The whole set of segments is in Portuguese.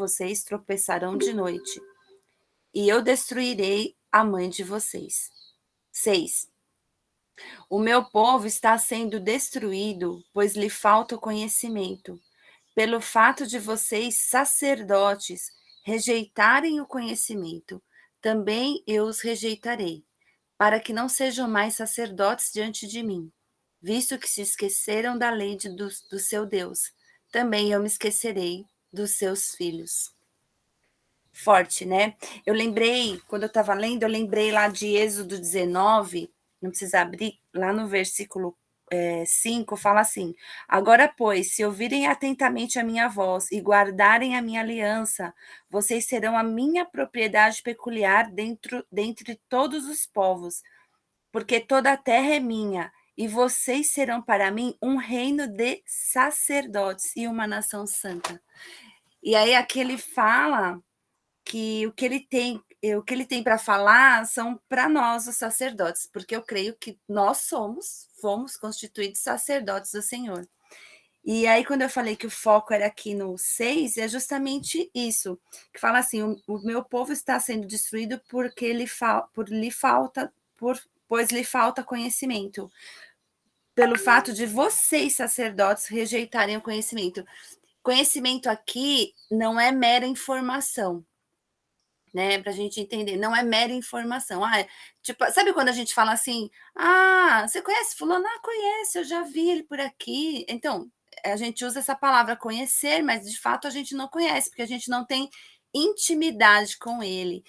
vocês tropeçarão de noite, e eu destruirei a mãe de vocês. 6. O meu povo está sendo destruído, pois lhe falta o conhecimento. Pelo fato de vocês, sacerdotes, rejeitarem o conhecimento, também eu os rejeitarei, para que não sejam mais sacerdotes diante de mim, visto que se esqueceram da lei do seu Deus. Também eu me esquecerei dos seus filhos. Forte, né? Eu lembrei, quando eu estava lendo, eu lembrei lá de Êxodo 19, não precisa abrir, lá no versículo 5, fala assim: agora, pois, se ouvirem atentamente a minha voz e guardarem a minha aliança, vocês serão a minha propriedade peculiar dentre todos os povos, porque toda a terra é minha, e vocês serão para mim um reino de sacerdotes e uma nação santa. E aí aqui ele fala que o que ele tem para falar são para nós, os sacerdotes, porque eu creio que nós fomos constituídos sacerdotes do Senhor. E aí, quando eu falei que o foco era aqui no 6, é justamente isso, que fala assim: o meu povo está sendo destruído pois lhe falta conhecimento, pelo fato de vocês, sacerdotes, rejeitarem o conhecimento. Conhecimento aqui não é mera informação, né, para a gente entender, não é mera informação. Tipo, sabe quando a gente fala assim: você conhece fulano? Conheço, eu já vi ele por aqui. Então, a gente usa essa palavra conhecer, mas de fato a gente não conhece, porque a gente não tem intimidade com ele.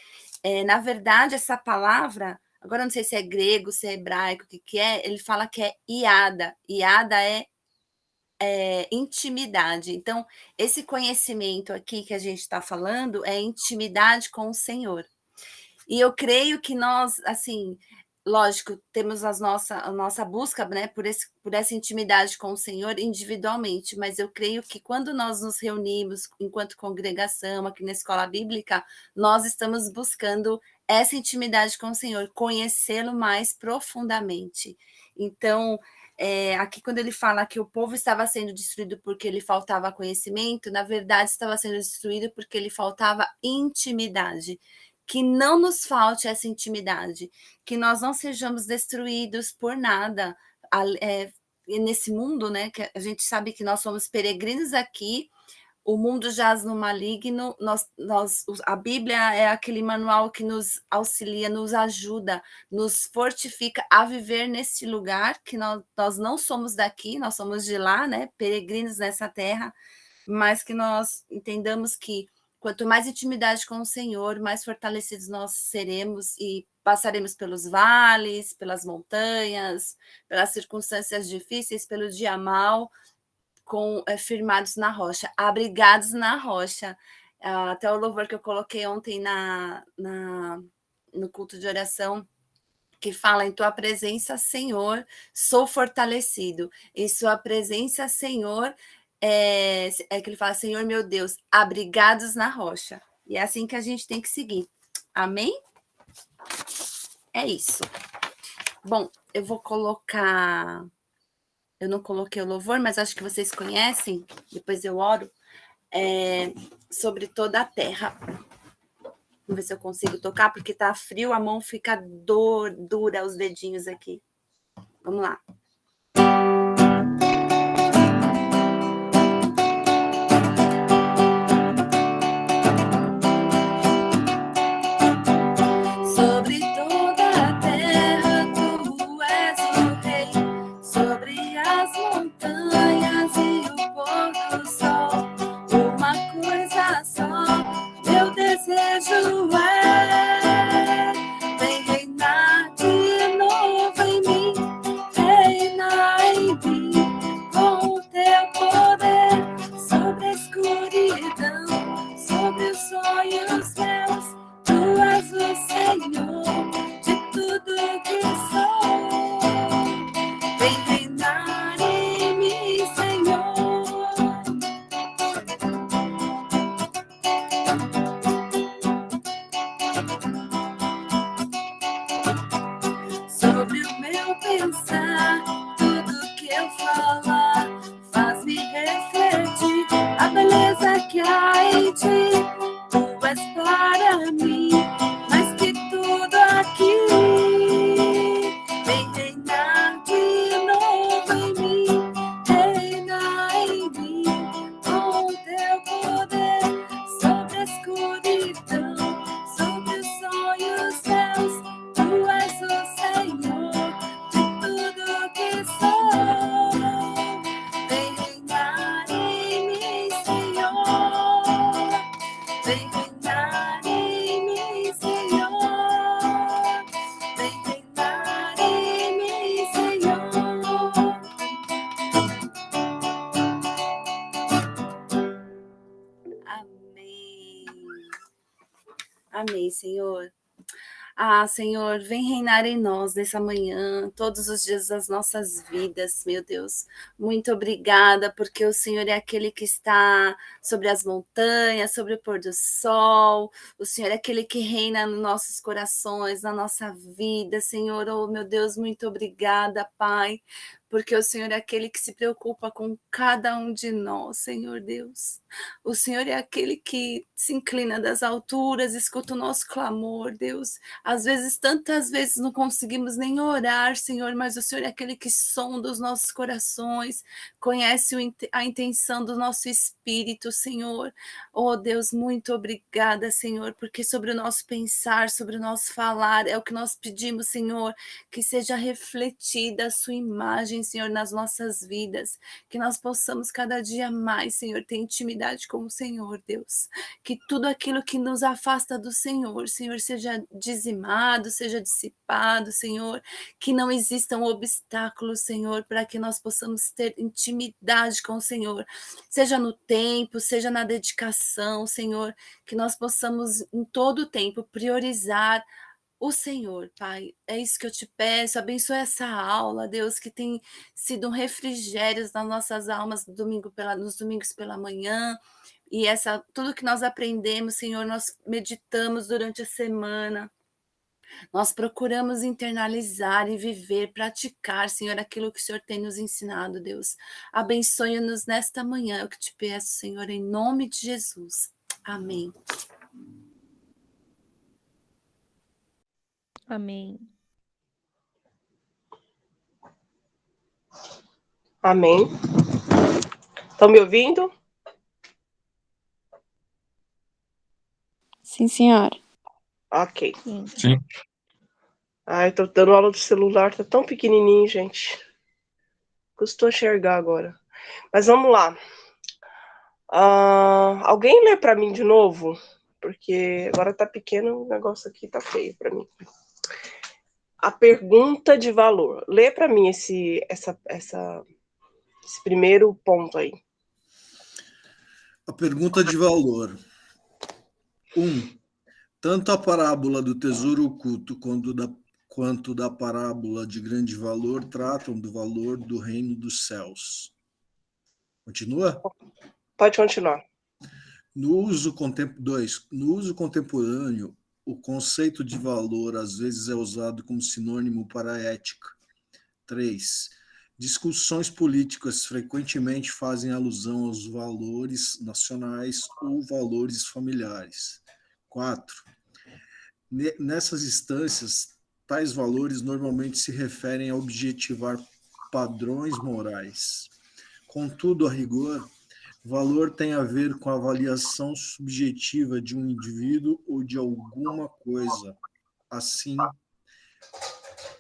Na verdade, essa palavra, agora eu não sei se é grego, se é hebraico, o que é, ele fala que é iada. Iada é intimidade. Então, esse conhecimento aqui que a gente está falando é intimidade com o Senhor. E eu creio que nós, assim, lógico, temos a nossa busca, né, por essa intimidade com o Senhor individualmente, mas eu creio que quando nós nos reunimos enquanto congregação aqui na escola bíblica, nós estamos buscando essa intimidade com o Senhor, conhecê-lo mais profundamente. Então, aqui quando ele fala que o povo estava sendo destruído porque lhe faltava conhecimento, na verdade estava sendo destruído porque lhe faltava intimidade. Que não nos falte essa intimidade, que nós não sejamos destruídos por nada nesse mundo, né? Que a gente sabe que nós somos peregrinos aqui, o mundo jaz no maligno, a Bíblia é aquele manual que nos auxilia, nos ajuda, nos fortifica a viver nesse lugar, que nós não somos daqui, nós somos de lá, né? Peregrinos nessa terra, mas que nós entendamos que quanto mais intimidade com o Senhor, mais fortalecidos nós seremos e passaremos pelos vales, pelas montanhas, pelas circunstâncias difíceis, pelo dia mau, firmados na rocha, abrigados na rocha. Até o louvor que eu coloquei ontem no culto de oração, que fala: em tua presença, Senhor, sou fortalecido. Em sua presença, Senhor, que ele fala: Senhor meu Deus, abrigados na rocha. E é assim que a gente tem que seguir. Amém? É isso. Bom, eu vou colocar... Eu não coloquei o louvor, mas acho que vocês conhecem, depois eu oro, sobre toda a terra. Vamos ver se eu consigo tocar, porque tá frio, a mão fica dura, os dedinhos aqui. Vamos lá. Sobre toda a terra, tu és o rei, sobre as montanhas e o pôr do sol, uma coisa só, meu desejo vem reinar de novo em mim, Amém, Senhor. Ah, Senhor, vem reinar em nós nessa manhã, todos os dias das nossas vidas, meu Deus. Muito obrigada, porque o Senhor é aquele que está sobre as montanhas, sobre o pôr do sol. O Senhor é aquele que reina nos nossos corações, na nossa vida, Senhor. Oh, meu Deus, muito obrigada, Pai, porque o Senhor é aquele que se preocupa com cada um de nós, Senhor Deus. O Senhor é aquele que se inclina das alturas, escuta o nosso clamor, Deus. Às vezes, tantas vezes não conseguimos nem orar, Senhor, mas o Senhor é aquele que sonda os nossos corações, conhece a intenção do nosso espírito, Senhor. Oh, Deus, muito obrigada, Senhor, porque sobre o nosso pensar, sobre o nosso falar, é o que nós pedimos, Senhor, que seja refletida a sua imagem, Senhor, nas nossas vidas, que nós possamos cada dia mais, Senhor, ter intimidade com o Senhor, Deus. Que tudo aquilo que nos afasta do Senhor, Senhor, seja dizimado, seja dissipado, Senhor, que não existam obstáculos, Senhor, para que nós possamos ter intimidade com o Senhor, seja no tempo, seja na dedicação, Senhor, que nós possamos em todo o tempo priorizar o Senhor, Pai. É isso que eu te peço, abençoa essa aula, Deus, que tem sido um refrigério nas nossas almas nos domingos pela manhã, e tudo que nós aprendemos, Senhor, nós meditamos durante a semana, nós procuramos internalizar e viver, praticar, Senhor, aquilo que o Senhor tem nos ensinado, Deus. Abençoe-nos nesta manhã, é o que te peço, Senhor, em nome de Jesus. Amém. Amém. Amém. Estão me ouvindo? Sim, senhora. Ok. Sim. Ai, tô dando aula do celular, tá tão pequenininho, gente. Custou enxergar agora. Mas vamos lá. Alguém lê para mim de novo? Porque agora tá pequeno, o negócio aqui tá feio para mim. A pergunta de valor. Lê para mim esse primeiro ponto aí. A pergunta de valor. 1. Tanto a parábola do tesouro oculto quanto da parábola de grande valor tratam do valor do reino dos céus. Continua? Pode continuar. 2. No uso contemporâneo, o conceito de valor às vezes é usado como sinônimo para ética. 3. Discussões políticas frequentemente fazem alusão aos valores nacionais ou valores familiares. 4. Nessas instâncias, tais valores normalmente se referem a objetivar padrões morais. Contudo, a rigor, valor tem a ver com a avaliação subjetiva de um indivíduo ou de alguma coisa. Assim,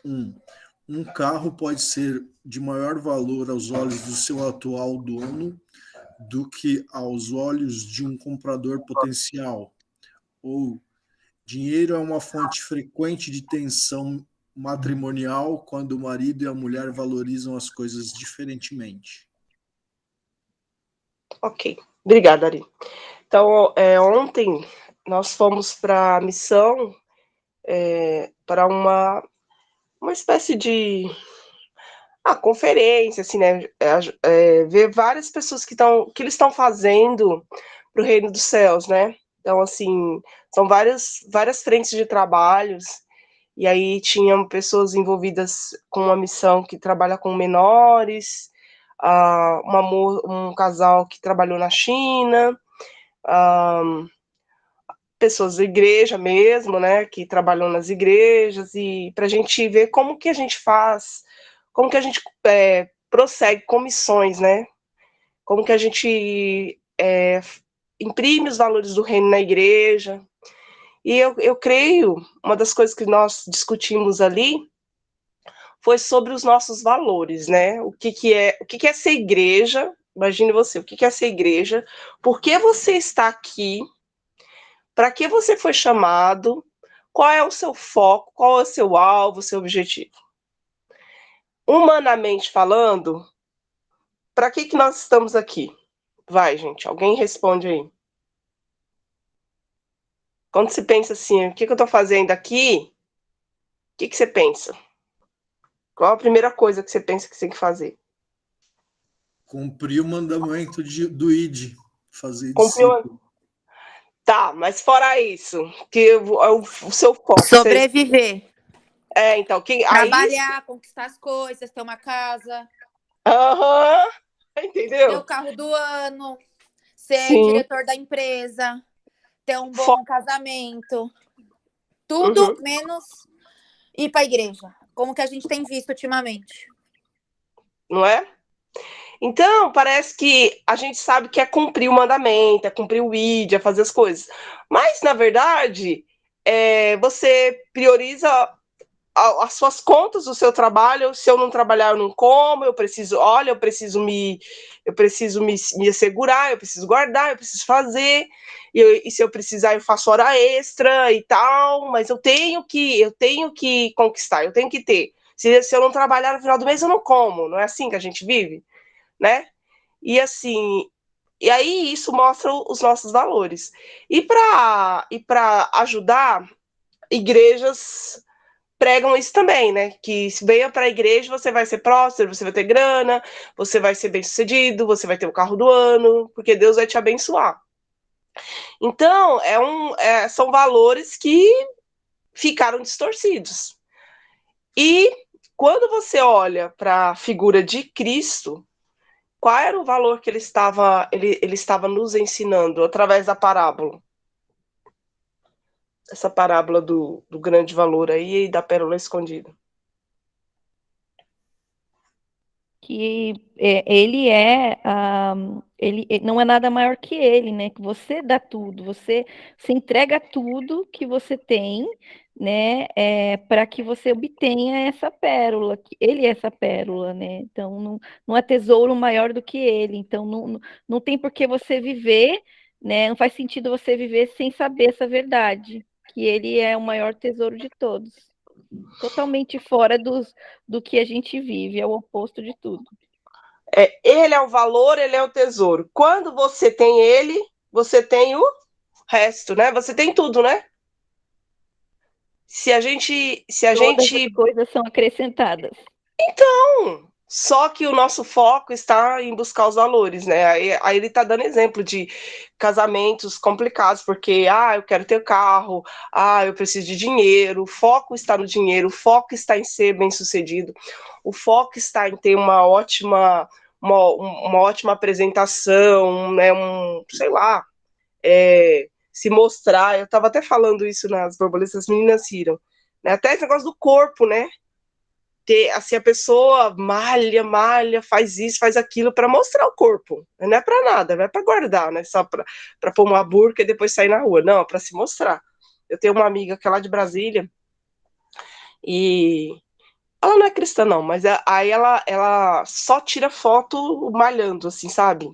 um carro pode ser de maior valor aos olhos do seu atual dono do que aos olhos de um comprador potencial. Ou dinheiro é uma fonte frequente de tensão matrimonial quando o marido e a mulher valorizam as coisas diferentemente. Ok. Obrigada, Ari. Então, ontem nós fomos para a missão, para uma espécie de conferência, assim, né? Ver várias pessoas que eles estão fazendo para o reino dos céus, né? Então, assim, são várias frentes de trabalhos, e aí tinham pessoas envolvidas com uma missão que trabalha com menores, um casal que trabalhou na China, pessoas da igreja mesmo, né, que trabalham nas igrejas, e para a gente ver como que a gente faz, como que a gente prossegue com missões, né, como que a gente imprime os valores do reino na igreja. E eu creio, uma das coisas que nós discutimos ali foi sobre os nossos valores, né, o que é ser igreja. Imagine você, o que é ser igreja, por que você está aqui, para que você foi chamado, qual é o seu foco, qual é o seu alvo, o seu objetivo. Humanamente falando, para que nós estamos aqui? Vai, gente, alguém responde aí. Quando você pensa assim, o que eu estou fazendo aqui, o que você pensa? Qual a primeira coisa que você pensa que você tem que fazer? Cumprir o mandamento do ID, fazer Cumprir uma... discípulo. Tá, mas fora isso, que o seu foco... Sobreviver. Então, trabalhar, aí... conquistar as coisas, ter uma casa. Aham, entendeu? Ter o carro do ano, ser Sim. diretor da empresa, ter um bom casamento. Tudo menos ir para a igreja, como que a gente tem visto ultimamente. Não é? Então, parece que a gente sabe que é cumprir o mandamento, é cumprir o ID, é fazer as coisas. Mas, na verdade, você prioriza as suas contas, o seu trabalho. Se eu não trabalhar, eu não como, eu preciso me assegurar, eu preciso guardar, eu preciso fazer, e se eu precisar, eu faço hora extra e tal, mas eu tenho que conquistar, eu tenho que ter. Se eu não trabalhar no final do mês, eu não como. Não é assim que a gente vive, né? E assim, e aí isso mostra os nossos valores. E para ajudar, igrejas pregam isso também, né? Que se venha para a igreja, você vai ser próspero, você vai ter grana, você vai ser bem-sucedido, você vai ter o carro do ano, porque Deus vai te abençoar. Então, são valores que ficaram distorcidos. E quando você olha para a figura de Cristo, qual era o valor que ele estava nos ensinando através da parábola? Essa parábola do grande valor aí e da pérola escondida. Que ele não é nada maior que ele, né? Que você dá tudo, você entrega tudo que você tem, né? Para que você obtenha essa pérola, que ele é essa pérola, né? Então não há tesouro maior do que ele. Então não tem por que você viver, né? Não faz sentido você viver sem saber essa verdade, que ele é o maior tesouro de todos. Totalmente fora do que a gente vive, é o oposto de tudo. Ele é o valor, ele é o tesouro. Quando você tem ele, você tem o resto, né? Você tem tudo, né? Todas as coisas são acrescentadas. Então, só que o nosso foco está em buscar os valores, né? Aí ele está dando exemplo de casamentos complicados, porque, eu quero ter carro, eu preciso de dinheiro, o foco está no dinheiro, o foco está em ser bem-sucedido, o foco está em ter uma ótima apresentação, né? Sei lá, se mostrar. Eu estava até falando isso nas borboletas, as meninas riram, né? Até esse negócio do corpo, né? Assim, a pessoa malha, faz isso, faz aquilo para mostrar o corpo. Não é para nada, não é para guardar, né? Só para pôr uma burca e depois sair na rua. Não, é para se mostrar. Eu tenho uma amiga que é lá de Brasília e ela não é cristã, não, mas aí ela só tira foto malhando, assim, sabe?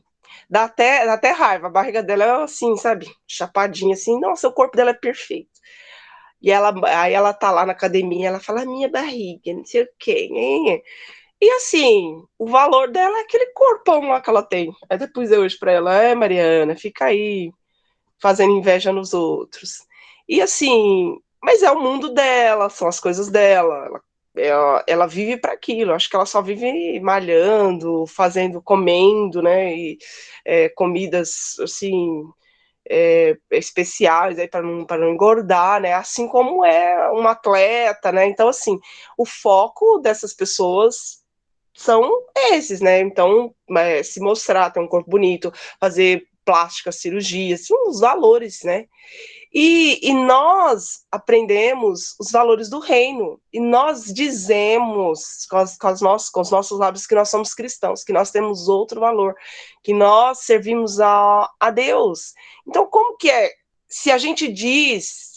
Dá até raiva. A barriga dela é assim, sabe? Chapadinha, assim. Nossa, o corpo dela é perfeito. E aí ela tá lá na academia, ela fala, minha barriga, não sei o quê. E assim, o valor dela é aquele corpão lá que ela tem. Aí depois eu hoje pra ela, Mariana, fica aí fazendo inveja nos outros. E assim, mas é o mundo dela, são as coisas dela. Ela vive para aquilo. Acho que ela só vive malhando, comendo, né? E comidas assim especiais aí para não engordar, né? Assim como é um atleta, né? Então assim, o foco dessas pessoas são esses, né? Então, se mostrar, ter um corpo bonito, fazer plástica, cirurgia, são os valores, né? E nós aprendemos os valores do reino, e nós dizemos com os nossos lábios que nós somos cristãos, que nós temos outro valor, que nós servimos a Deus. Então, como que é? Se a gente diz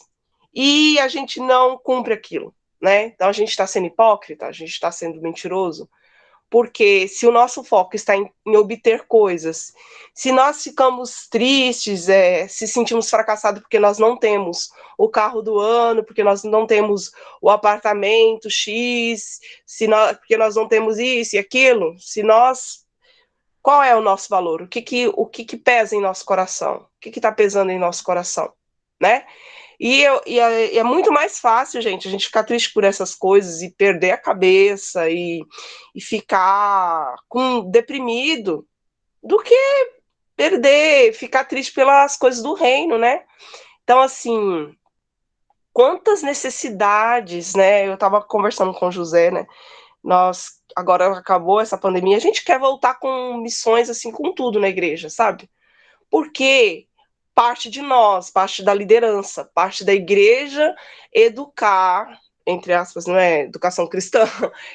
e a gente não cumpre aquilo, né? Então, a gente está sendo hipócrita, a gente está sendo mentiroso. Porque se o nosso foco está em obter coisas, se nós ficamos tristes, se sentimos fracassados porque nós não temos o carro do ano, porque nós não temos o apartamento X, porque nós não temos isso e aquilo, qual é o nosso valor? O que pesa em nosso coração? O que está pesando em nosso coração, né? E é muito mais fácil, gente, a gente ficar triste por essas coisas e perder a cabeça e ficar deprimido do que ficar triste pelas coisas do reino, né? Então, assim, quantas necessidades, né? Eu estava conversando com o José, né? Agora acabou essa pandemia, a gente quer voltar com missões, assim, com tudo na igreja, sabe? Porque parte de nós, parte da liderança, parte da igreja, educar, entre aspas, não é educação cristã,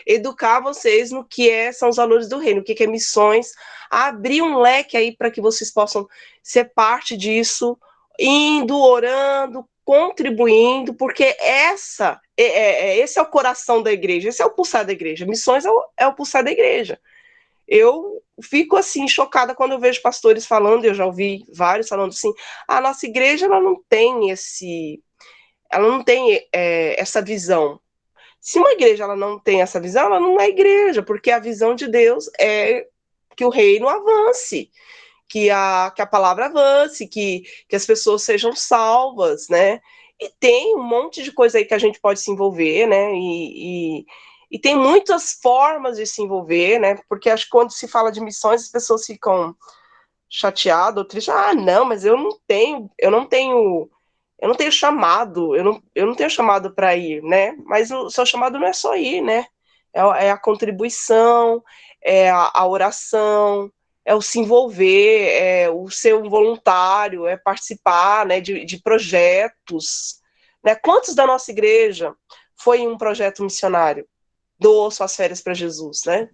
educar vocês no que são os valores do reino, o que é missões, abrir um leque aí para que vocês possam ser parte disso, indo, orando, contribuindo, porque esse é o coração da igreja, esse é o pulsar da igreja, missões é o pulsar da igreja. Eu fico assim chocada quando eu vejo pastores falando, eu já ouvi vários falando assim, a nossa igreja ela não tem essa visão. Se uma igreja ela não tem essa visão, ela não é igreja, porque a visão de Deus é que o reino avance, que a palavra avance, que as pessoas sejam salvas, né? E tem um monte de coisa aí que a gente pode se envolver, né? E tem muitas formas de se envolver, né? Porque acho que quando se fala de missões, as pessoas ficam chateadas ou tristes. Ah, não, mas eu não tenho chamado, eu não tenho chamado para ir, né? Mas o seu chamado não é só ir, né? É a contribuição, é a oração, é o se envolver, é o ser um voluntário, é participar, né, de projetos, né? Quantos da nossa igreja foi em um projeto missionário? Doou suas férias para Jesus, né?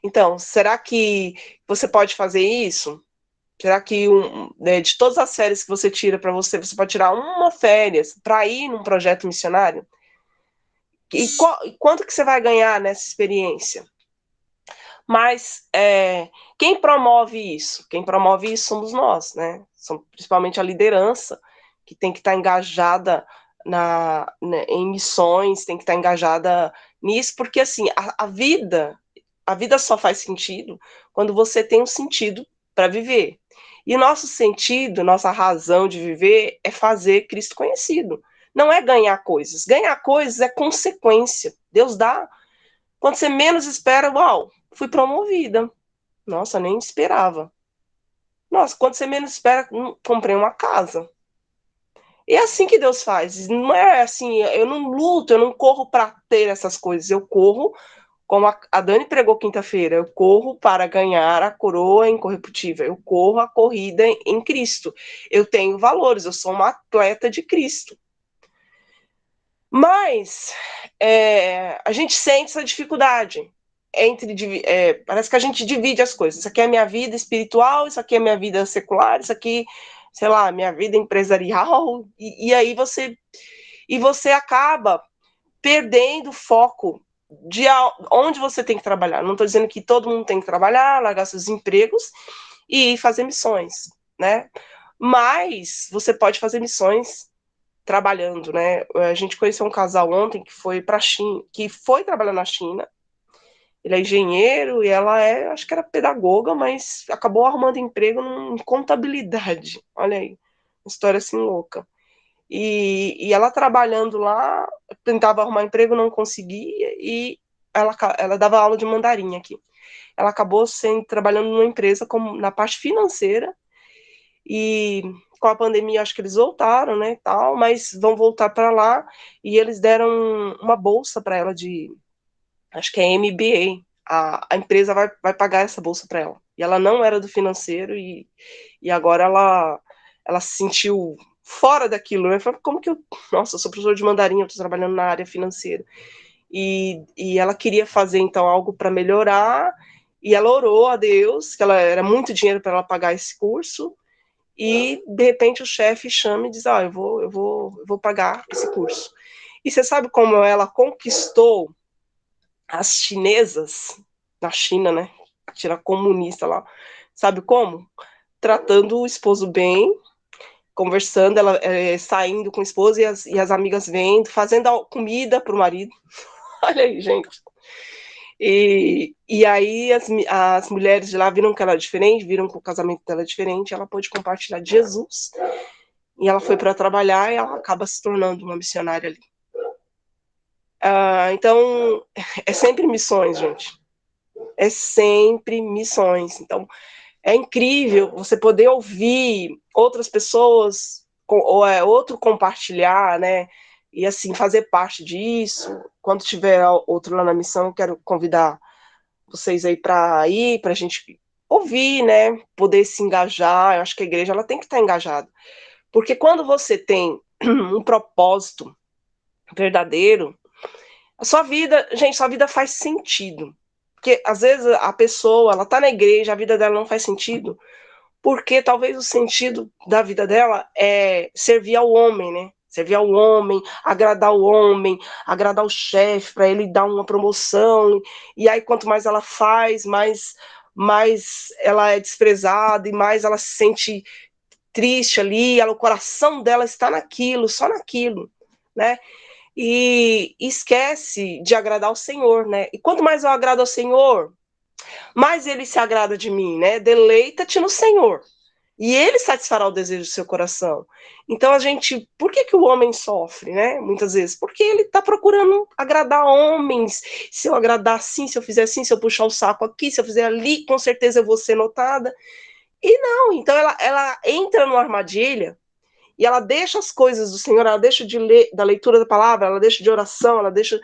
Então, será que você pode fazer isso? Será que né, de todas as férias que você tira para você pode tirar uma férias para ir num projeto missionário? E quanto que você vai ganhar nessa experiência? Mas quem promove isso? Quem promove isso somos nós, né? Principalmente a liderança, que tem que estar engajada em missões, tem que estar engajada nisso, porque assim, a vida só faz sentido quando você tem um sentido para viver. E nosso sentido, nossa razão de viver é fazer Cristo conhecido. Não é ganhar coisas. Ganhar coisas é consequência. Deus dá. Quando você menos espera, uau, fui promovida. Nossa, nem esperava. Nossa, quando você menos espera, comprei uma casa. E é assim que Deus faz. Não é assim, eu não luto, eu não corro para ter essas coisas. Eu corro, como a Dani pregou quinta-feira, eu corro para ganhar a coroa incorruptível. Eu corro a corrida em Cristo. Eu tenho valores, eu sou uma atleta de Cristo. Mas a gente sente essa dificuldade parece que a gente divide as coisas. Isso aqui é a minha vida espiritual, isso aqui é a minha vida secular, isso aqui, sei lá, minha vida empresarial, e aí você acaba perdendo o foco de onde você tem que trabalhar. Não estou dizendo que todo mundo tem que trabalhar, largar seus empregos e fazer missões, né? Mas você pode fazer missões trabalhando, né? A gente conheceu um casal ontem que foi para a China, que foi trabalhar na China. Ele é engenheiro e ela acho que era pedagoga, mas acabou arrumando emprego em contabilidade. Olha aí, uma história assim louca. E ela trabalhando lá, tentava arrumar emprego, não conseguia, e ela dava aula de mandarim aqui. Ela acabou trabalhando numa empresa na parte financeira, e com a pandemia acho que eles voltaram, né, tal, mas vão voltar para lá, e eles deram uma bolsa para ela acho que é MBA, a empresa vai pagar essa bolsa para ela. E ela não era do financeiro e agora ela se sentiu fora daquilo, né? Falei, como que nossa, eu sou professor de mandarim, eu estou trabalhando na área financeira. E ela queria fazer, então, algo para melhorar, e ela orou a Deus, que era muito dinheiro para ela pagar esse curso, e, de repente, o chefe chama e diz, eu vou pagar esse curso. E você sabe como ela conquistou as chinesas na China, né? Tira comunista lá. Sabe como? Tratando o esposo bem, conversando, ela saindo com o esposo e as amigas vendo, fazendo comida para o marido. Olha aí, gente. E aí as mulheres de lá viram que ela era diferente, viram que o casamento dela é diferente, ela pôde compartilhar de Jesus. e ela foi para trabalhar e ela acaba se tornando uma missionária ali. Então, é sempre missões, gente. É sempre missões. Então, é incrível você poder ouvir outras pessoas, outro compartilhar, né? E assim, fazer parte disso. Quando tiver outro lá na missão, eu quero convidar vocês aí para a gente ouvir, né? Poder se engajar. Eu acho que a igreja ela tem que estar engajada. Porque quando você tem um propósito verdadeiro, a sua vida, gente, sua vida faz sentido. Porque às vezes a pessoa, ela tá na igreja, a vida dela não faz sentido, porque talvez o sentido da vida dela é servir ao homem, né? Servir ao homem, agradar o chefe, para ele dar uma promoção. E aí, quanto mais ela faz, mais ela é desprezada e mais ela se sente triste ali. O coração dela está naquilo, só naquilo, né? E esquece de agradar ao Senhor, né? E quanto mais eu agrado ao Senhor, mais ele se agrada de mim, né? Deleita-te no Senhor. E ele satisfará o desejo do seu coração. Então por que o homem sofre, né? Muitas vezes, porque ele está procurando agradar homens. Se eu agradar assim, se eu fizer assim, se eu puxar o saco aqui, se eu fizer ali, com certeza eu vou ser notada. E não, então ela entra numa armadilha e ela deixa as coisas do Senhor, ela deixa da leitura da palavra, ela deixa de oração, ela deixa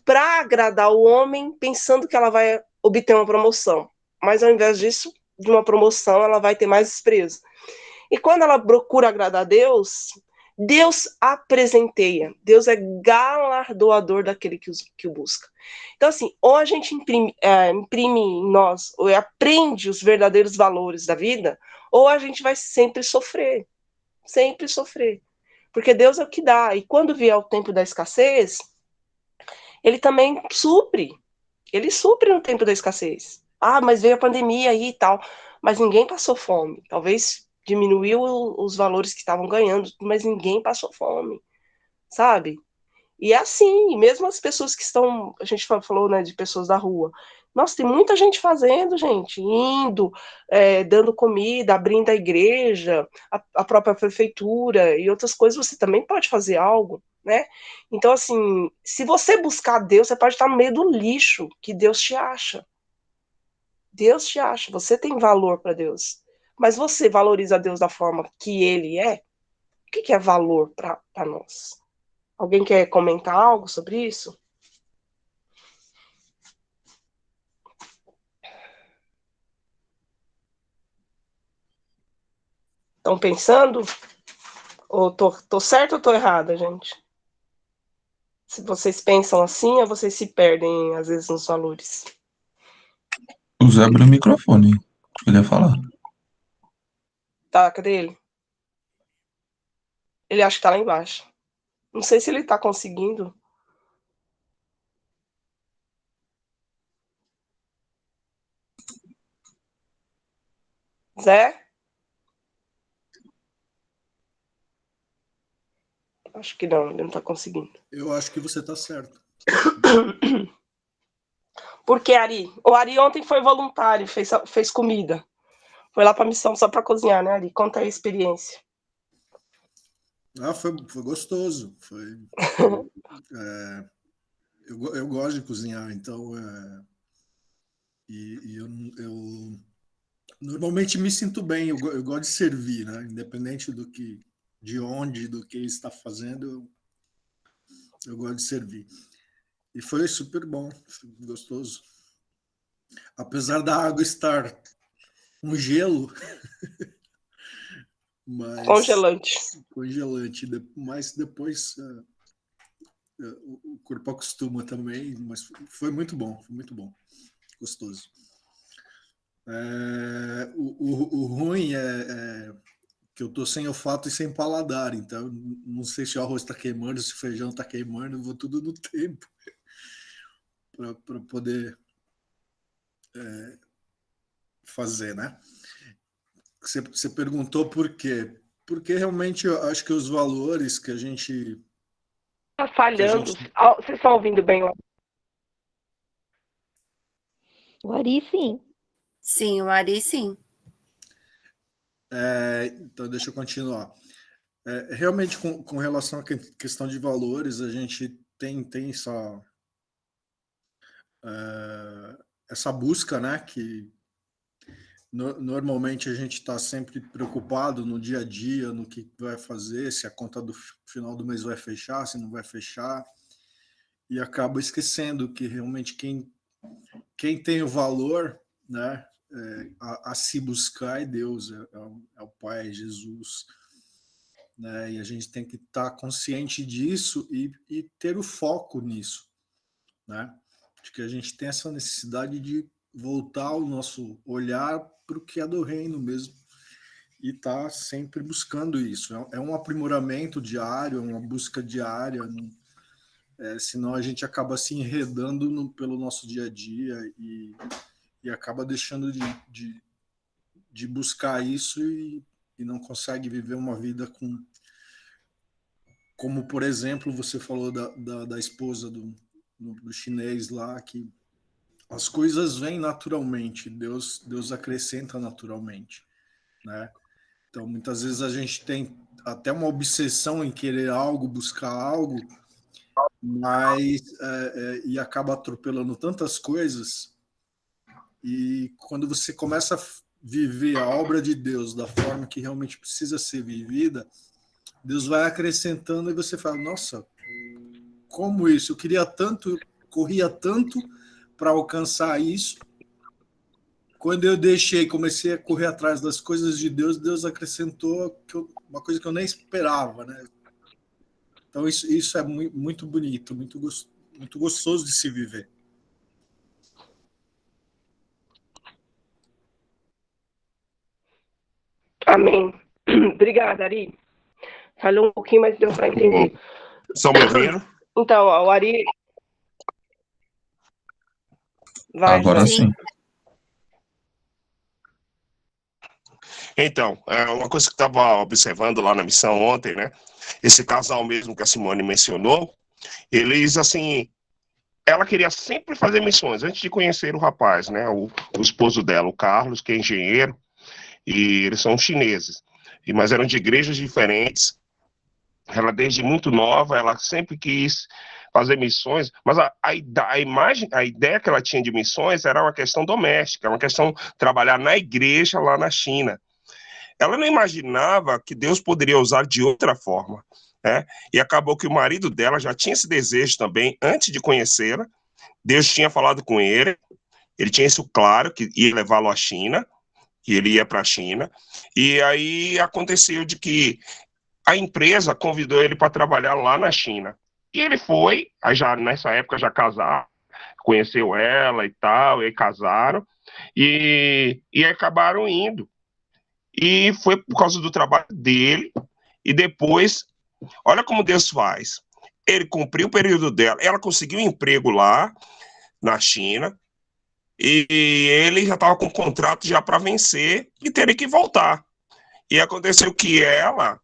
para agradar o homem, pensando que ela vai obter uma promoção. Mas ao invés disso, de uma promoção, ela vai ter mais desprezo. E quando ela procura agradar a Deus, Deus a presenteia. Deus é galardoador daquele que o busca. Então, assim, ou a gente imprime em nós, ou aprende os verdadeiros valores da vida, ou a gente vai sempre sofrer. Sempre sofrer. Porque Deus é o que dá. E quando vier o tempo da escassez, ele também supre. Ele supre no tempo da escassez. Mas veio a pandemia aí e tal. Mas ninguém passou fome. Talvez diminuiu os valores que estavam ganhando, mas ninguém passou fome, sabe? E é assim, mesmo as pessoas que estão, a gente falou, né, de pessoas da rua. Nossa, tem muita gente fazendo, gente, indo, dando comida, abrindo a igreja, a própria prefeitura e outras coisas, você também pode fazer algo, né? Então, assim, se você buscar Deus, você pode estar no meio do lixo que Deus te acha. Deus te acha, você tem valor para Deus. Mas você valoriza Deus da forma que Ele é? O que é valor para nós? Alguém quer comentar algo sobre isso? Estão pensando? Ou tô certo ou tô errada, gente? Se vocês pensam assim, ou vocês se perdem, às vezes, nos valores? O Zé abriu o microfone. Ele ia falar. Tá, cadê ele? Ele acha que tá lá embaixo. Não sei se ele tá conseguindo. Zé? Acho que não, ele não tá conseguindo. Eu acho que você está certo. Por que, Ari? O Ari ontem foi voluntário, fez comida. Foi lá pra missão só pra cozinhar, né, Ari? Conta aí a experiência. Foi gostoso. Eu gosto de cozinhar, então eu normalmente me sinto bem. Eu gosto de servir, né? Independente do que está fazendo, eu gosto de servir. E foi super bom, foi gostoso. Apesar da água estar um gelo, mas Congelante. Mas depois o corpo acostuma também. Mas foi muito bom, gostoso. O ruim é que eu tô sem olfato e sem paladar, então não sei se o arroz está queimando, se o feijão está queimando, eu vou tudo no tempo para poder fazer, né? Você perguntou por quê? Porque realmente eu acho que os valores que a gente... Tá falhando. Vocês estão ouvindo bem lá? O Ari, sim. Sim, o Ari, sim. Então, deixa eu continuar. Realmente, com relação à questão de valores, a gente tem essa busca, né, que normalmente a gente está sempre preocupado no dia a dia, no que vai fazer, se a conta do final do mês vai fechar, se não vai fechar, e acaba esquecendo que realmente quem tem o valor, né, a se buscar é Deus, é o Pai, é Jesus, né, e a gente tem que estar consciente disso e ter o foco nisso, né, de que a gente tem essa necessidade de voltar o nosso olhar para o que é do reino mesmo e tá sempre buscando isso. É um aprimoramento diário, é uma busca diária, senão a gente acaba se enredando pelo nosso dia a dia e acaba deixando de buscar isso e não consegue viver uma vida como, por exemplo, você falou da esposa do chinês lá, que as coisas vêm naturalmente, Deus acrescenta naturalmente, né? Então, muitas vezes a gente tem até uma obsessão em querer algo, buscar algo, mas e acaba atropelando tantas coisas. E quando você começa a viver a obra de Deus da forma que realmente precisa ser vivida, Deus vai acrescentando e você fala, nossa, como isso? Eu queria tanto, corria tanto para alcançar isso. Quando eu comecei a correr atrás das coisas de Deus, Deus acrescentou uma coisa que eu nem esperava, né? Então isso é muito bonito, muito gostoso de se viver. Amém. Obrigada, Ari. Falou um pouquinho, mas deu para entender. Estão me ouvindo? Então, o Ari... Vai, Agora sim. Então, uma coisa que estava observando lá na missão ontem, né? Esse casal mesmo que a Simone mencionou, eles, assim, ela queria sempre fazer missões, antes de conhecer o rapaz, né? O esposo dela, o Carlos, que é engenheiro, e eles são chineses, mas eram de igrejas diferentes. Ela, desde muito nova, ela sempre quis fazer missões, mas a ideia que ela tinha de missões era uma questão doméstica, uma questão de trabalhar na igreja lá na China. Ela não imaginava que Deus poderia usar de outra forma, né? E acabou que o marido dela já tinha esse desejo também, antes de conhecê-la. Deus tinha falado com ele tinha isso claro, que ia levá-lo à China, que ele ia para a China, e aí aconteceu de que a empresa convidou ele para trabalhar lá na China. E ele foi, aí já nessa época já casaram, conheceu ela e tal, e casaram, e acabaram indo. E foi por causa do trabalho dele, e depois, olha como Deus faz. Ele cumpriu o período dela, ela conseguiu um emprego lá na China, e ele já estava com o contrato já para vencer e teria que voltar. E aconteceu que ela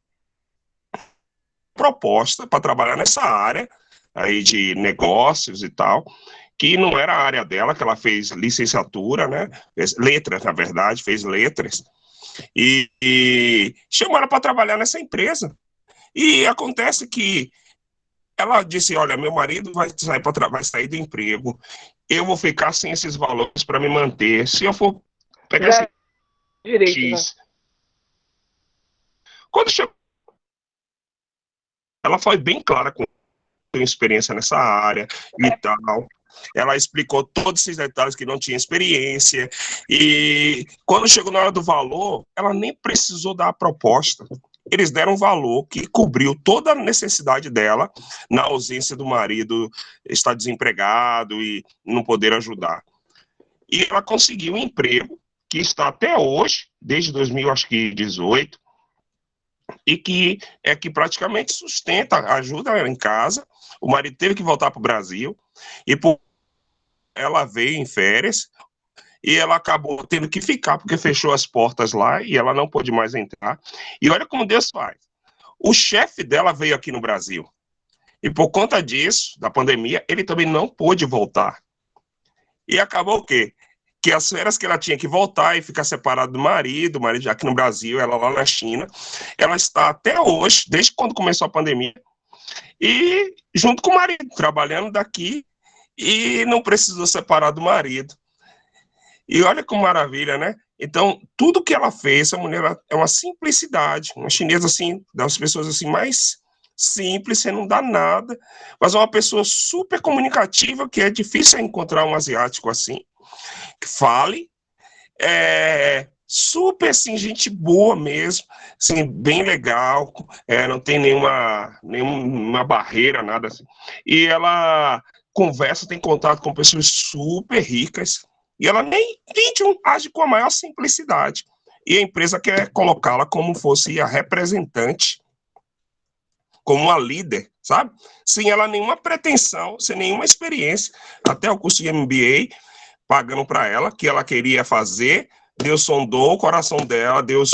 proposta para trabalhar nessa área aí de negócios e tal, que não era a área dela, que ela fez licenciatura, né? Letras, na verdade, fez letras. E chamou ela para trabalhar nessa empresa. E acontece que ela disse, olha, meu marido vai sair do emprego, eu vou ficar sem esses valores para me manter. Se eu for pegar esse direito, X... Né? Quando chegou, ela foi bem clara com a experiência nessa área e tal. Ela explicou todos esses detalhes que não tinha experiência. E quando chegou na hora do valor, ela nem precisou dar a proposta. Eles deram um valor que cobriu toda a necessidade dela na ausência do marido estar desempregado e não poder ajudar. E ela conseguiu um emprego que está até hoje, desde 2018, e que praticamente sustenta, ajuda ela em casa. O marido teve que voltar para o Brasil, e ela veio em férias, e ela acabou tendo que ficar, porque fechou as portas lá, e ela não pôde mais entrar. E olha como Deus faz. O chefe dela veio aqui no Brasil, e por conta disso, da pandemia, ele também não pôde voltar. E acabou o quê? que as férias que ela tinha que voltar e ficar separada do marido já aqui no Brasil, ela lá na China, ela está até hoje, desde quando começou a pandemia, e junto com o marido, trabalhando daqui, e não precisou separar do marido. E olha que maravilha, né? Então, tudo que ela fez, essa mulher é uma simplicidade, uma chinesa, assim, das pessoas, assim, mais simples, você não dá nada, mas é uma pessoa super comunicativa, que é difícil encontrar um asiático assim, que fale, super, assim, gente boa mesmo, assim, bem legal, não tem nenhuma barreira, nada assim. E ela conversa, tem contato com pessoas super ricas, e ela nem age com a maior simplicidade. E a empresa quer colocá-la como fosse a representante, como uma líder, sabe? Sem ela nenhuma pretensão, sem nenhuma experiência, até o curso de MBA, pagando para ela, que ela queria fazer, Deus sondou o coração dela, Deus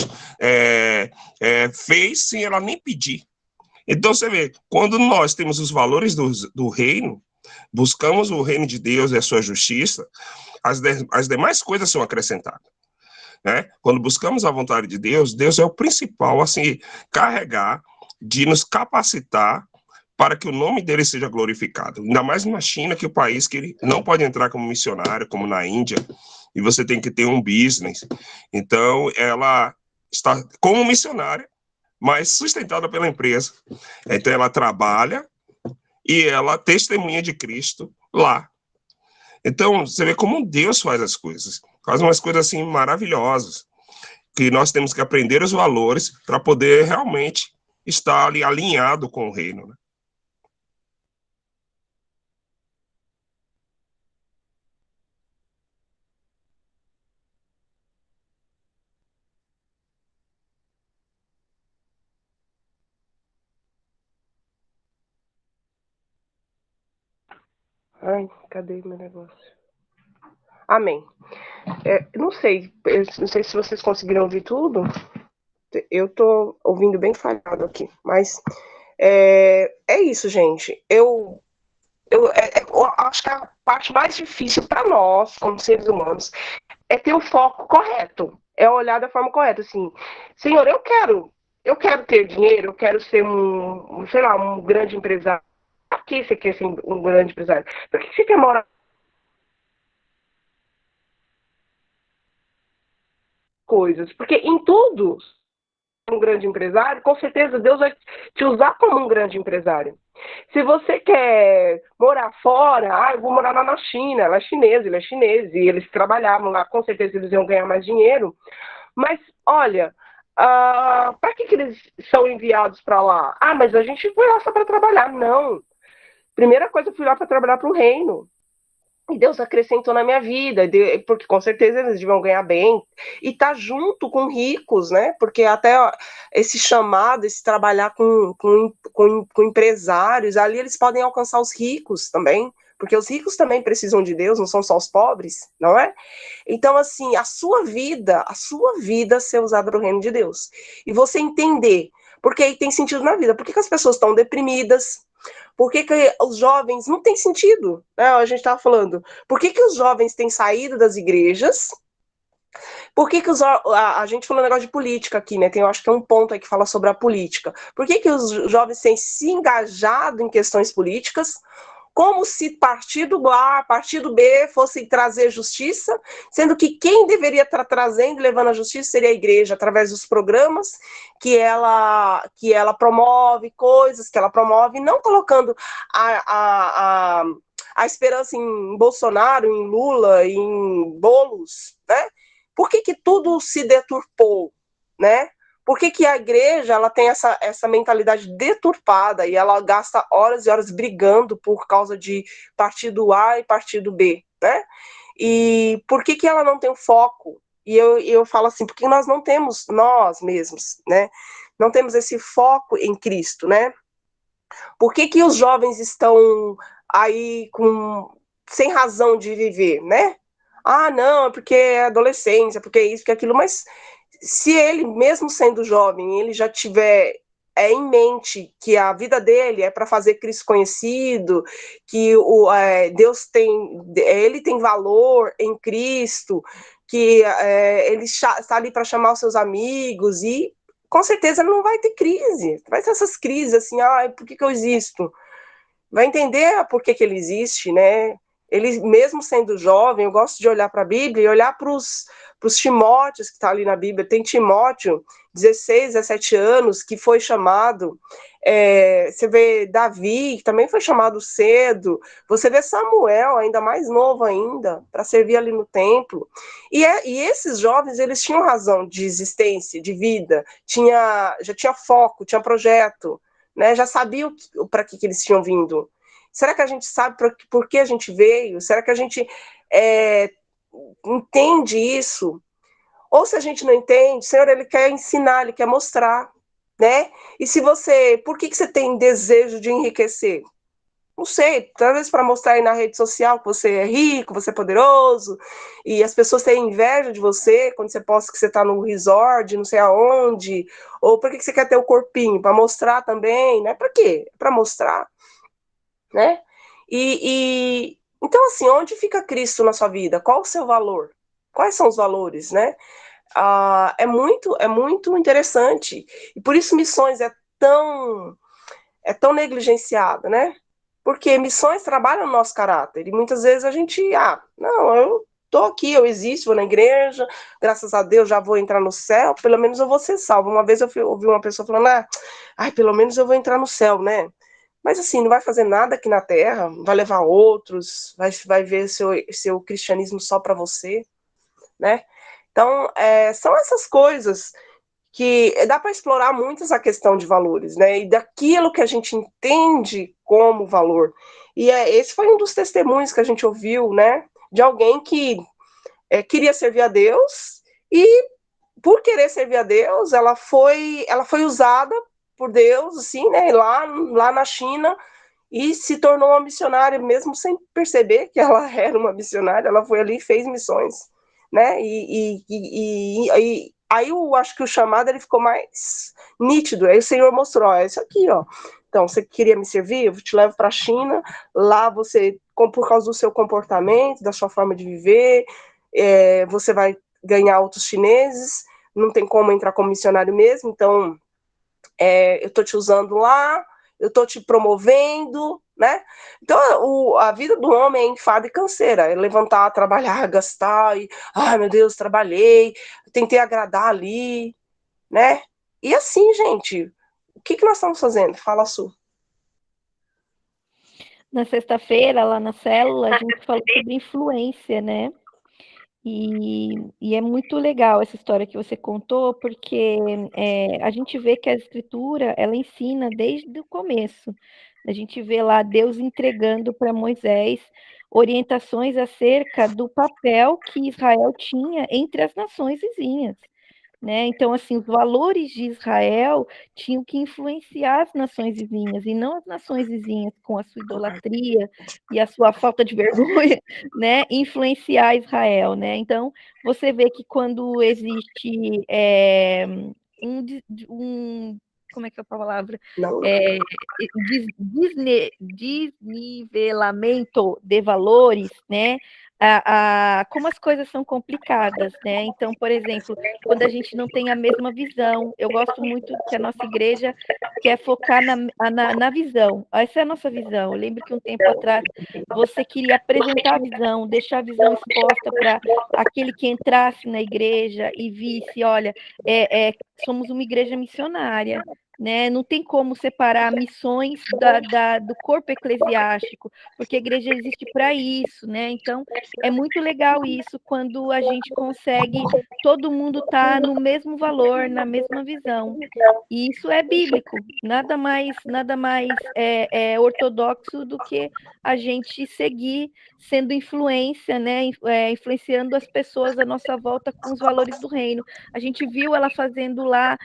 fez sem ela nem pedir. Então, você vê, quando nós temos os valores do reino, buscamos o reino de Deus e a sua justiça, as demais coisas são acrescentadas. Né? Quando buscamos a vontade de Deus, Deus é o principal a se carregar de nos capacitar para que o nome dele seja glorificado. Ainda mais na China, que é o país que ele não pode entrar como missionário, como na Índia, e você tem que ter um business. Então, ela está como missionária, mas sustentada pela empresa. Então, ela trabalha e ela testemunha de Cristo lá. Então, você vê como Deus faz as coisas. Faz umas coisas assim maravilhosas, que nós temos que aprender os valores para poder realmente estar ali alinhado com o reino, né? Ai, cadê meu negócio? Amém. Não sei se vocês conseguiram ouvir tudo. Eu tô ouvindo bem falhado aqui, mas é isso, gente. Eu acho que a parte mais difícil para nós, como seres humanos, é ter o foco correto, é olhar da forma correta, assim, Senhor, eu quero ter dinheiro, eu quero ser sei lá, um grande empresário. Por que você quer ser um grande empresário? Por que você quer morar coisas? Porque em tudo, um grande empresário, com certeza Deus vai te usar como um grande empresário. Se você quer morar fora, eu vou morar lá na China, ela é chinesa, ele é chinês, e eles trabalhavam lá, com certeza eles iam ganhar mais dinheiro. Mas, olha, para que eles são enviados para lá? Mas a gente foi lá só para trabalhar. Não. Primeira coisa, eu fui lá para trabalhar para o reino. E Deus acrescentou na minha vida, porque com certeza eles deviam ganhar bem. E tá junto com ricos, né? Porque até esse chamado, esse trabalhar com empresários, ali eles podem alcançar os ricos também. Porque os ricos também precisam de Deus, não são só os pobres, não é? Então, assim, a sua vida ser usada para o reino de Deus. E você entender, porque aí tem sentido na vida. Por que as pessoas estão deprimidas? Por que os jovens não tem sentido, né? A gente estava falando, por que os jovens têm saído das igrejas? Por que a gente falou um negócio de política aqui, né? Eu acho que é um ponto aí que fala sobre a política. Por que os jovens têm se engajado em questões políticas? Como se partido A, partido B fossem trazer justiça, sendo que quem deveria estar trazendo e levando a justiça seria a igreja, através dos programas que ela promove, coisas que ela promove, não colocando a esperança em Bolsonaro, em Lula, em Boulos, né? Por que tudo se deturpou, né? Por que a igreja ela tem essa mentalidade deturpada e ela gasta horas e horas brigando por causa de partido A e partido B, né? E por que ela não tem o foco? E eu falo assim, porque nós não temos, nós mesmos, né? Não temos esse foco em Cristo, né? Por que os jovens estão aí sem razão de viver, né? Não, é porque é adolescência, porque é isso, porque é aquilo, mas se ele, mesmo sendo jovem, ele já tiver em mente que a vida dele é para fazer Cristo conhecido, que Deus ele tem valor em Cristo, que ele está ali para chamar os seus amigos, e com certeza ele não vai ter crise, vai ter essas crises assim, por que eu existo? Vai entender por que ele existe, né? Ele, mesmo sendo jovem, eu gosto de olhar para a Bíblia e olhar para os Timóteos que está ali na Bíblia. Tem Timóteo, 16, 17 anos, que foi chamado. Você vê Davi, que também foi chamado cedo. Você vê Samuel, ainda mais novo ainda, para servir ali no templo. E esses jovens, eles tinham razão de existência, de vida. Já tinha foco, tinha projeto, né? Já sabiam para que eles tinham vindo. Será que a gente sabe por que a gente veio? Será que a gente entende isso? Ou se a gente não entende, o Senhor, ele quer ensinar, ele quer mostrar, né? E por que você tem desejo de enriquecer? Não sei, talvez para mostrar aí na rede social que você é rico, você é poderoso, e as pessoas têm inveja de você quando você posta que você está no resort, não sei aonde, ou por que você quer ter o corpinho? Para mostrar também, né? Para quê? Para mostrar, né? Então, assim, onde fica Cristo na sua vida? Qual o seu valor? Quais são os valores, né? É muito interessante, e por isso missões é tão negligenciada, né? Porque missões trabalham no nosso caráter, e muitas vezes a gente, não, eu tô aqui, eu existo, vou na igreja, graças a Deus já vou entrar no céu, pelo menos eu vou ser salvo. Uma vez eu ouvi uma pessoa falando, pelo menos eu vou entrar no céu, né? Mas assim, não vai fazer nada aqui na Terra, vai levar outros, vai ver seu cristianismo só para você, né? Então, são essas coisas que dá para explorar muito essa questão de valores, né? E daquilo que a gente entende como valor. E esse foi um dos testemunhos que a gente ouviu, né? De alguém que queria servir a Deus, e por querer servir a Deus, ela foi usada por Deus, assim, né? Lá na China, e se tornou uma missionária, mesmo sem perceber que ela era uma missionária. Ela foi ali e fez missões, né? Aí eu acho que o chamado ele ficou mais nítido. Aí o Senhor mostrou, isso aqui, ó. Então, você queria me servir? Eu te levo para a China. Lá você, por causa do seu comportamento, da sua forma de viver, você vai ganhar outros chineses. Não tem como entrar como missionário mesmo. Então, eu tô te usando lá, eu tô te promovendo, né? Então, a vida do homem é enfado e canseira. É levantar, trabalhar, gastar, meu Deus, trabalhei, tentei agradar ali, né? E assim, gente, o que nós estamos fazendo? Fala, Su. Na sexta-feira, lá na célula, a gente falou sobre influência, né? E é muito legal essa história que você contou, porque a gente vê que a escritura, ela ensina desde o começo. A gente vê lá Deus entregando para Moisés orientações acerca do papel que Israel tinha entre as nações vizinhas, né? Então, assim, os valores de Israel tinham que influenciar as nações vizinhas, e não as nações vizinhas com a sua idolatria e a sua falta de vergonha, né? Influenciar Israel, né? Então, você vê que quando existe como é que é a palavra? Desnivelamento de valores, né? Como as coisas são complicadas, né? Então, por exemplo, quando a gente não tem a mesma visão, eu gosto muito que a nossa igreja quer focar na visão. Essa é a nossa visão. Eu lembro que um tempo atrás você queria apresentar a visão, deixar a visão exposta para aquele que entrasse na igreja e visse, olha, somos uma igreja missionária, né? Não tem como separar missões do corpo eclesiástico, porque a igreja existe para isso, né? Então, é muito legal isso quando a gente consegue, todo mundo tá no mesmo valor, na mesma visão. E isso é bíblico, nada mais ortodoxo do que a gente seguir sendo influência, né? Influenciando as pessoas à nossa volta com os valores do reino. A gente viu ela fazendo lá,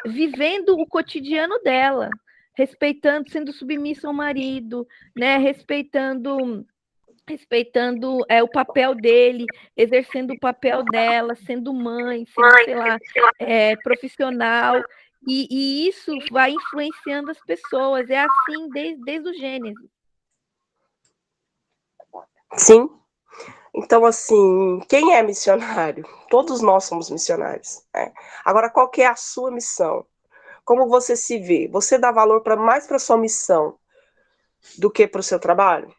vivendo o cotidiano dela, respeitando, sendo submissa ao marido, né? Respeitando o papel dele, exercendo o papel dela, sendo mãe, sendo, sei lá, profissional. E isso vai influenciando as pessoas. É assim desde o Gênesis. Sim. Então, assim, quem é missionário? Todos nós somos missionários, né? Agora, qual que é a sua missão? Como você se vê? Você dá valor mais para a sua missão do que para o seu trabalho?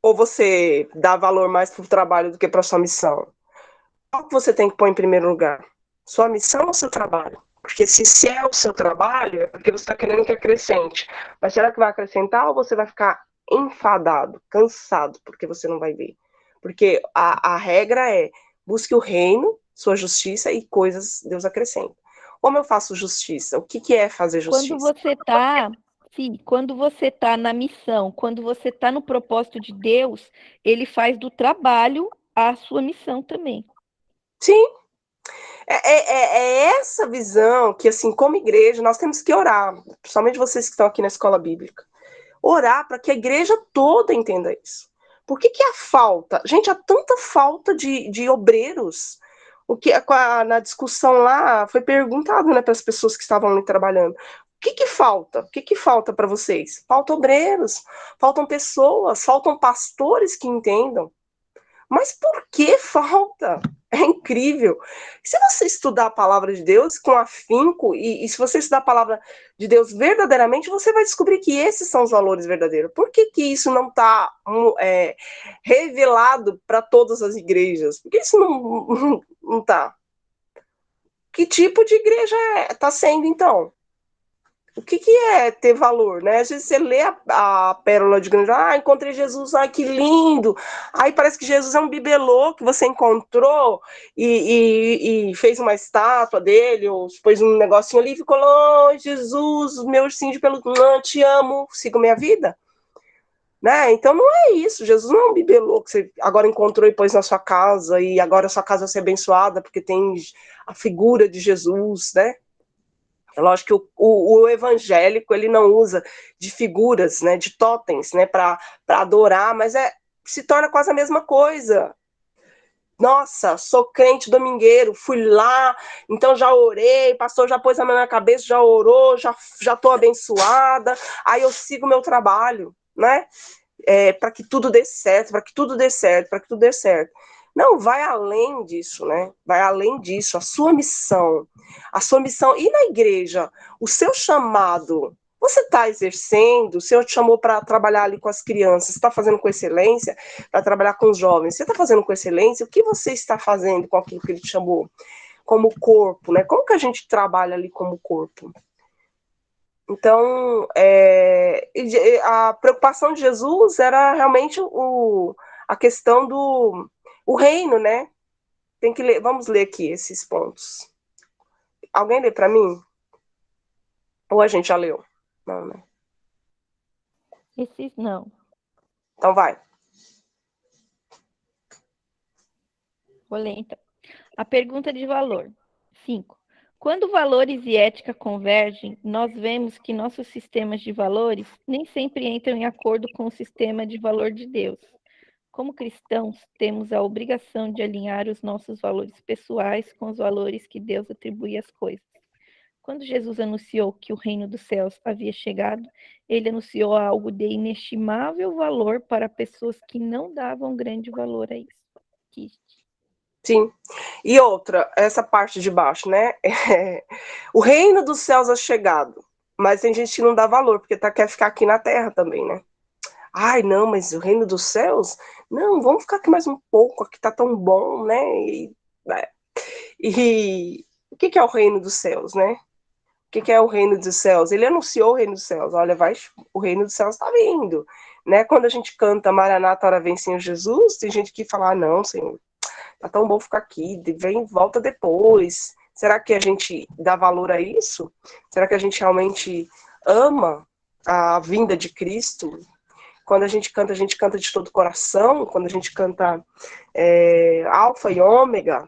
Ou você dá valor mais para o trabalho do que para a sua missão? Qual que você tem que pôr em primeiro lugar? Sua missão ou seu trabalho? Porque se é o seu trabalho, é porque você está querendo que acrescente. Mas será que vai acrescentar ou você vai ficar enfadado, cansado, porque você não vai ver? Porque a regra é, busque o reino, sua justiça e coisas Deus acrescenta. Como eu faço justiça? O que é fazer justiça? Quando você tá na missão, quando você tá no propósito de Deus, ele faz do trabalho a sua missão também. Sim. É essa visão que, assim, como igreja, nós temos que orar, principalmente vocês que estão aqui na escola bíblica, orar para que a igreja toda entenda isso. Por que há falta? Gente, há tanta falta de obreiros. O que na discussão lá foi perguntado, né, para as pessoas que estavam ali trabalhando. O que falta? O que falta para vocês? Faltam obreiros, faltam pessoas, faltam pastores que entendam. Mas por que falta? É incrível. Se você estudar a palavra de Deus com afinco, e se você estudar a palavra de Deus verdadeiramente, você vai descobrir que esses são os valores verdadeiros. Por que isso não está revelado para todas as igrejas? Por que isso não está? Que tipo de igreja está sendo, então? O que é ter valor, né? Às vezes você lê a pérola de grande, encontrei Jesus, que lindo. Aí parece que Jesus é um bibelô que você encontrou e fez uma estátua dele, ou pôs um negocinho ali e ficou, Jesus, meu ursinho de pelo, te amo, sigo minha vida. Né? Então não é isso, Jesus não é um bibelô que você agora encontrou e pôs na sua casa, e agora a sua casa vai ser abençoada porque tem a figura de Jesus, né? É lógico que o evangélico ele não usa de figuras, né, de totens, né, para adorar, mas se torna quase a mesma coisa. Nossa, sou crente domingueiro, fui lá, então já orei, pastor já pôs a mão na cabeça, já orou, já estou abençoada, aí eu sigo o meu trabalho, né? Para que tudo dê certo, para que tudo dê certo, para que tudo dê certo. Não, vai além disso, né? Vai além disso, a sua missão, e na igreja, o seu chamado, você está exercendo, o Senhor te chamou para trabalhar ali com as crianças, você está fazendo com excelência, para trabalhar com os jovens, você está fazendo com excelência, o que você está fazendo com aquilo que ele te chamou, como corpo, né? Como que a gente trabalha ali como corpo? Então, a preocupação de Jesus era realmente a questão do reino, né? Tem que ler, vamos ler aqui esses pontos. Alguém lê para mim? Ou a gente já leu? Não, né? Esses não. Então vai. Vou ler então. A pergunta de valor. 5. Quando valores e ética convergem, nós vemos que nossos sistemas de valores nem sempre entram em acordo com o sistema de valor de Deus. Como cristãos, temos a obrigação de alinhar os nossos valores pessoais com os valores que Deus atribui às coisas. Quando Jesus anunciou que o reino dos céus havia chegado, ele anunciou algo de inestimável valor para pessoas que não davam grande valor a isso. Sim. E outra, essa parte de baixo, né? O reino dos céus é chegado, mas tem gente que não dá valor, porque quer ficar aqui na terra também, né? Ai, não, mas o reino dos céus? Não, vamos ficar aqui mais um pouco, aqui tá tão bom, né? E o que é o reino dos céus, né? O que é o reino dos céus? Ele anunciou o reino dos céus. Olha, o reino dos céus está vindo, né? Quando a gente canta Maranata, ora vem Senhor Jesus, tem gente que fala, não, Senhor, tá tão bom ficar aqui, vem, volta depois. Será que a gente dá valor a isso? Será que a gente realmente ama a vinda de Cristo? Quando a gente canta de todo o coração. Quando a gente canta Alfa e Ômega,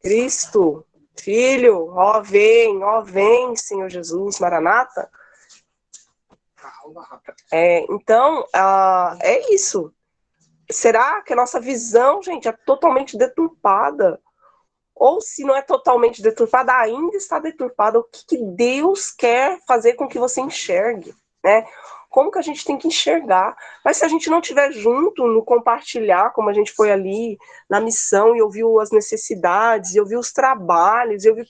Cristo, Filho, ó vem, Senhor Jesus, Maranata. Então, é isso. Será que a nossa visão, gente, é totalmente deturpada? ou se não é totalmente deturpada, ainda está deturpada. O que Deus quer fazer com que você enxergue, né? Como que a gente tem que enxergar? Mas se a gente não estiver junto no compartilhar, como a gente foi ali na missão e ouviu as necessidades, e ouviu os trabalhos, e ouviu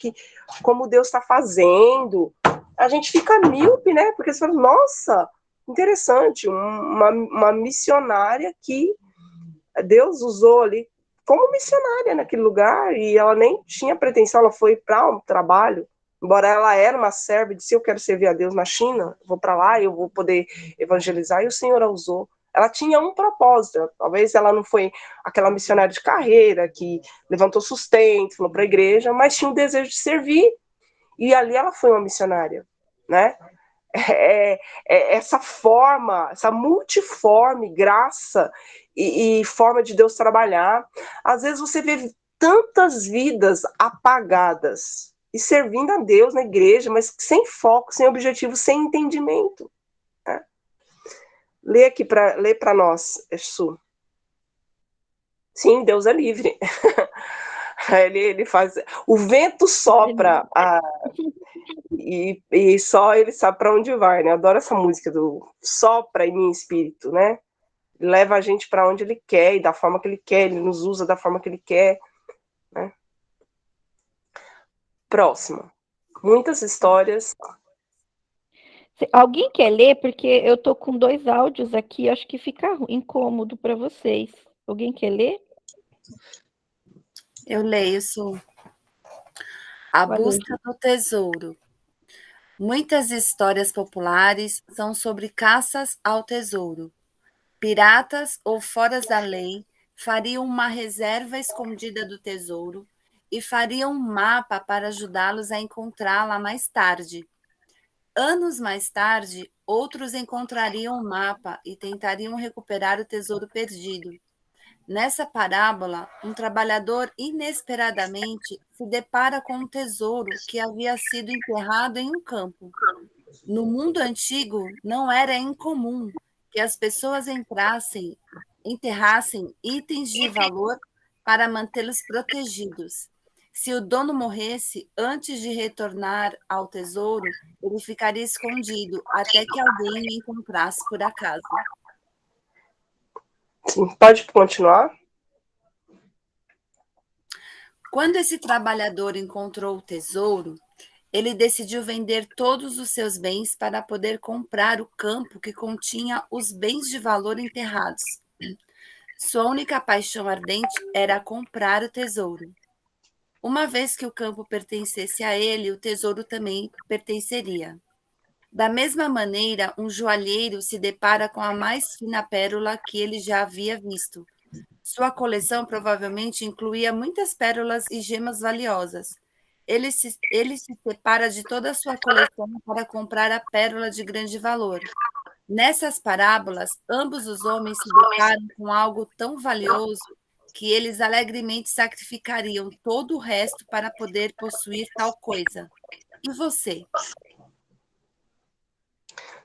como Deus está fazendo, a gente fica míope, né? Porque você fala, nossa, interessante, uma missionária que Deus usou ali como missionária naquele lugar, e ela nem tinha pretensão, ela foi para um trabalho, embora ela era uma serva e disse, eu quero servir a Deus na China, vou para lá, eu vou poder evangelizar, e o Senhor a usou. Ela tinha um propósito, talvez ela não foi aquela missionária de carreira, que levantou sustento, falou para a igreja, mas tinha um desejo de servir, e ali ela foi uma missionária, né? Essa forma, essa multiforme graça e forma de Deus trabalhar. Às vezes você vê tantas vidas apagadas e servindo a Deus na igreja, mas sem foco, sem objetivo, sem entendimento, né? Lê para nós, Su. Sim, Deus é livre. Ele faz. O vento sopra e só ele sabe para onde vai, né? Eu adoro essa música do sopra em meu espírito, né? Leva a gente para onde ele quer e da forma que ele quer, ele nos usa da forma que ele quer, né? Próximo. Muitas histórias. Alguém quer ler? Porque eu tô com 2 áudios aqui, acho que fica incômodo para vocês. Alguém quer ler? Eu leio, Su. A busca do tesouro. Muitas histórias populares são sobre caças ao tesouro. Piratas ou foras da lei fariam uma reserva escondida do tesouro e fariam um mapa para ajudá-los a encontrá-la mais tarde. Anos mais tarde, outros encontrariam o mapa e tentariam recuperar o tesouro perdido. Nessa parábola, um trabalhador inesperadamente se depara com um tesouro que havia sido enterrado em um campo. No mundo antigo, não era incomum que as pessoas enterrassem itens de valor para mantê-los protegidos. Se o dono morresse antes de retornar ao tesouro, ele ficaria escondido até que alguém o encontrasse por acaso. Sim, pode continuar? Quando esse trabalhador encontrou o tesouro, ele decidiu vender todos os seus bens para poder comprar o campo que continha os bens de valor enterrados. Sua única paixão ardente era comprar o tesouro. Uma vez que o campo pertencesse a ele, o tesouro também pertenceria. Da mesma maneira, um joalheiro se depara com a mais fina pérola que ele já havia visto. Sua coleção provavelmente incluía muitas pérolas e gemas valiosas. Ele se separa de toda a sua coleção para comprar a pérola de grande valor. Nessas parábolas, ambos os homens se deparam com algo tão valioso que eles alegremente sacrificariam todo o resto para poder possuir tal coisa. E você?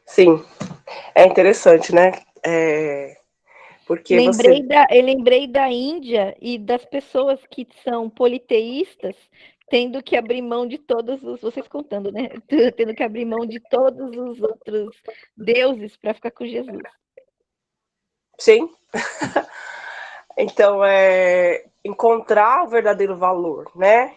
Sim, é interessante, né? Porque eu lembrei da Índia e das pessoas que são politeístas tendo que abrir mão de todos os... Vocês contando, né? Tendo que abrir mão de todos os outros deuses para ficar com Jesus. Sim. Então, encontrar o verdadeiro valor, né?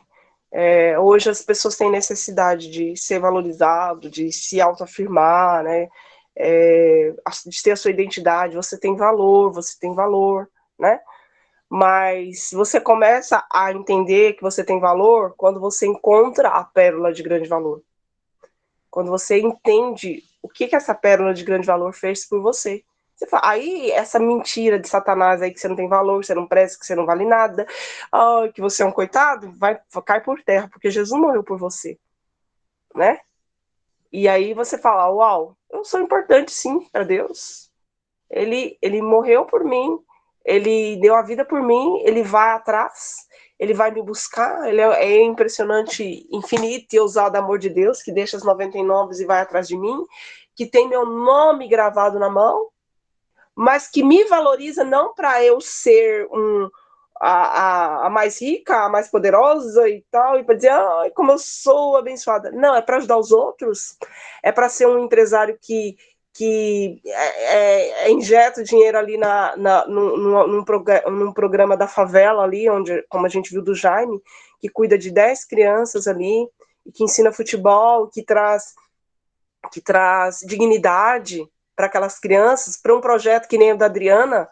Hoje as pessoas têm necessidade de ser valorizado, de se autoafirmar, né? De ter a sua identidade. Você tem valor, né? Mas você começa a entender que você tem valor quando você encontra a pérola de grande valor. Quando você entende o que essa pérola de grande valor fez por você. Você fala, aí essa mentira de Satanás aí que você não tem valor, que você não presta, que você não vale nada, que você é um coitado, cai por terra, porque Jesus morreu por você, né? E aí você fala, uau, eu sou importante sim para Deus. Ele morreu por mim, ele deu a vida por mim, ele vai atrás, ele vai me buscar, ele é impressionante, infinito e ousado amor de Deus, que deixa as 99 e vai atrás de mim, que tem meu nome gravado na mão, mas que me valoriza não para eu ser a mais rica, a mais poderosa e tal, e para dizer, ai, como eu sou abençoada. Não, é para ajudar os outros, é para ser um empresário que injeta dinheiro ali num programa da favela ali, onde, como a gente viu do Jaime, que cuida de 10 crianças ali, e que ensina futebol, que traz dignidade para aquelas crianças, para um projeto que nem o da Adriana,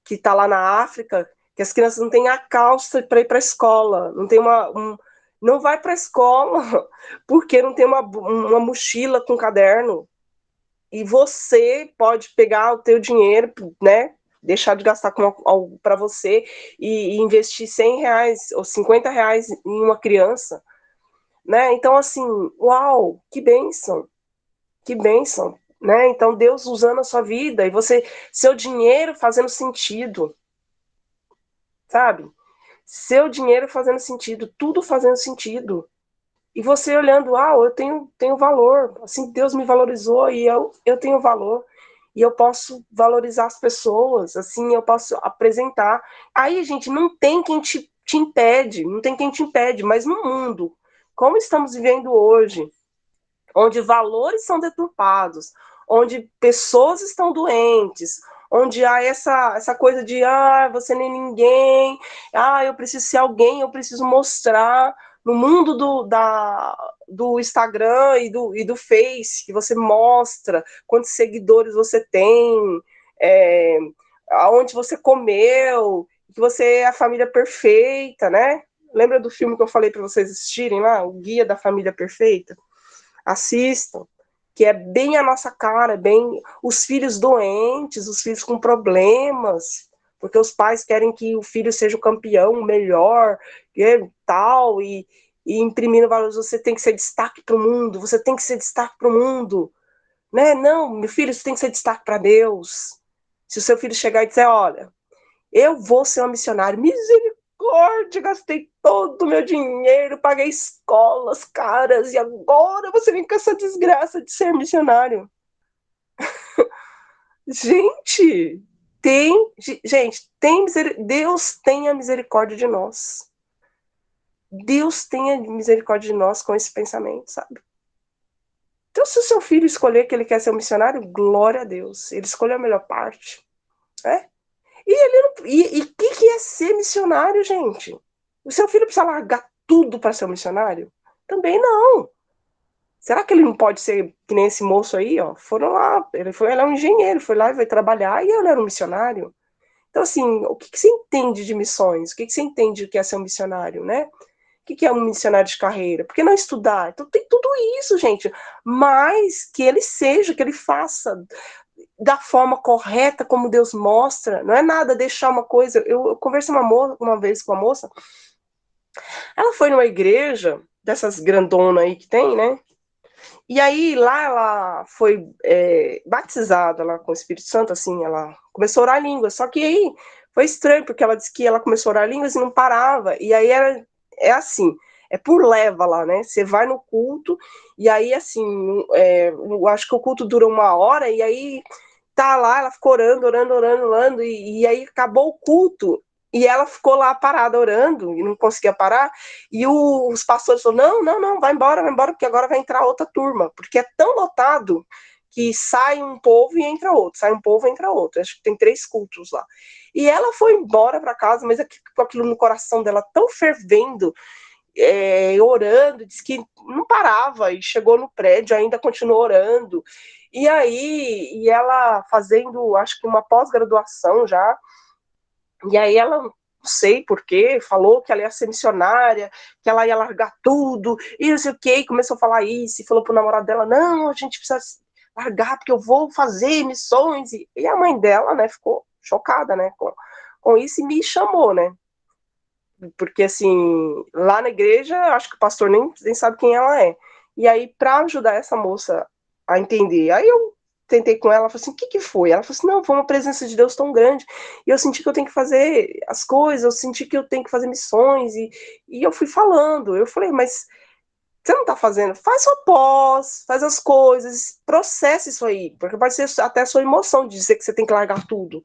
que está lá na África, que as crianças não têm a calça para ir para a escola, não tem não vai para a escola porque não tem uma mochila com caderno. E você pode pegar o teu dinheiro, né, deixar de gastar com algo para você e investir R$100 ou R$50 em uma criança, né? Então, assim, uau, que bênção, né? Então, Deus usando a sua vida e seu dinheiro fazendo sentido, sabe? Seu dinheiro fazendo sentido, tudo fazendo sentido. E você olhando, eu tenho valor, assim, Deus me valorizou e eu tenho valor. E eu posso valorizar as pessoas, assim, eu posso apresentar. Aí, gente, não tem quem te impede, não tem quem te impede, mas no mundo, como estamos vivendo hoje, onde valores são deturpados, onde pessoas estão doentes, onde há essa coisa de, você nem ninguém, eu preciso ser alguém, eu preciso mostrar. No mundo do Instagram e do Face, que você mostra quantos seguidores você tem, aonde você comeu, que você é a família perfeita, né? Lembra do filme que eu falei para vocês assistirem lá, o Guia da Família Perfeita? Assistam, que é bem a nossa cara, bem os filhos doentes, os filhos com problemas, porque os pais querem que o filho seja o campeão, o melhor, tal, e imprimindo valores, você tem que ser destaque para o mundo, você tem que ser destaque para o mundo, né? Não, meu filho, você tem que ser destaque para Deus. Se o seu filho chegar e dizer, olha, eu vou ser um missionário, misericórdia, gastei todo o meu dinheiro, paguei escolas caras, e agora você vem com essa desgraça de ser missionário. Gente, Deus tenha misericórdia de nós. Deus tenha misericórdia de nós com esse pensamento, sabe? Então, se o seu filho escolher que ele quer ser um missionário, glória a Deus. Ele escolheu a melhor parte, né? E o que é ser missionário, gente? O seu filho precisa largar tudo para ser um missionário? Também não. Será que ele não pode ser que nem esse moço aí, ó? Foram lá, ele é um engenheiro, foi lá e vai trabalhar, e ele era um missionário. Então, assim, o que você entende de missões? O que você entende do que é ser um missionário, né? O que é um missionário de carreira? Por que não estudar? Então tem tudo isso, gente. Mas que ele seja, que ele faça da forma correta, como Deus mostra. Não é nada deixar uma coisa. Eu conversei uma vez com uma moça. Ela foi numa igreja, dessas grandonas aí que tem, né? E aí lá ela foi batizada lá com o Espírito Santo, assim, ela começou a orar línguas. Só que aí foi estranho, porque ela disse que ela começou a orar línguas e não parava. E aí é assim, é por leva lá, né? Você vai no culto, e aí, assim, eu acho que o culto dura 1 hora, e aí tá lá, ela ficou orando, e aí acabou o culto, e ela ficou lá parada orando, e não conseguia parar, e os pastores falaram, não, vai embora, porque agora vai entrar outra turma, porque é tão lotado que sai um povo e entra outro, sai um povo e entra outro, acho que tem 3 cultos lá. E ela foi embora para casa, mas com aquilo no coração dela tão fervendo, orando, disse que não parava, e chegou no prédio, ainda continuou orando, e aí, ela fazendo, acho que uma pós-graduação já, e aí ela, não sei porquê, falou que ela ia ser missionária, que ela ia largar tudo, e não sei o que, e começou a falar isso, e falou pro namorado dela, não, a gente precisa largar, porque eu vou fazer missões, e a mãe dela, né, ficou chocada, né, com isso, e me chamou, né, porque, assim, lá na igreja, acho que o pastor nem sabe quem ela é, e aí, para ajudar essa moça a entender, aí eu tentei com ela, falei assim, o que foi? Ela falou assim, não, foi uma presença de Deus tão grande, e eu senti que eu tenho que fazer as coisas, eu senti que eu tenho que fazer missões, e eu fui falando, eu falei, mas você não tá fazendo? Faz sua pós, faz as coisas, processa isso aí, porque pode ser até a sua emoção de dizer que você tem que largar tudo.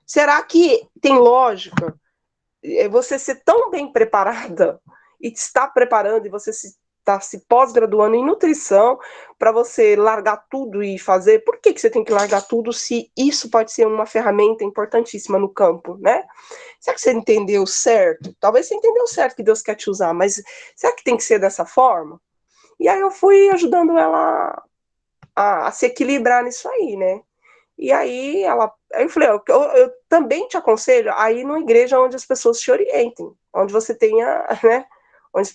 Será que tem lógica você ser tão bem preparada e está preparando, e você está se pós-graduando em nutrição para você largar tudo e fazer. Por que você tem que largar tudo se isso pode ser uma ferramenta importantíssima no campo, né? Será que você entendeu certo? Talvez você entendeu certo que Deus quer te usar, mas será que tem que ser dessa forma? E aí eu fui ajudando ela a se equilibrar nisso aí, né? E aí aí eu falei, eu também te aconselho a ir numa igreja onde as pessoas te orientem, onde você tenha, né, onde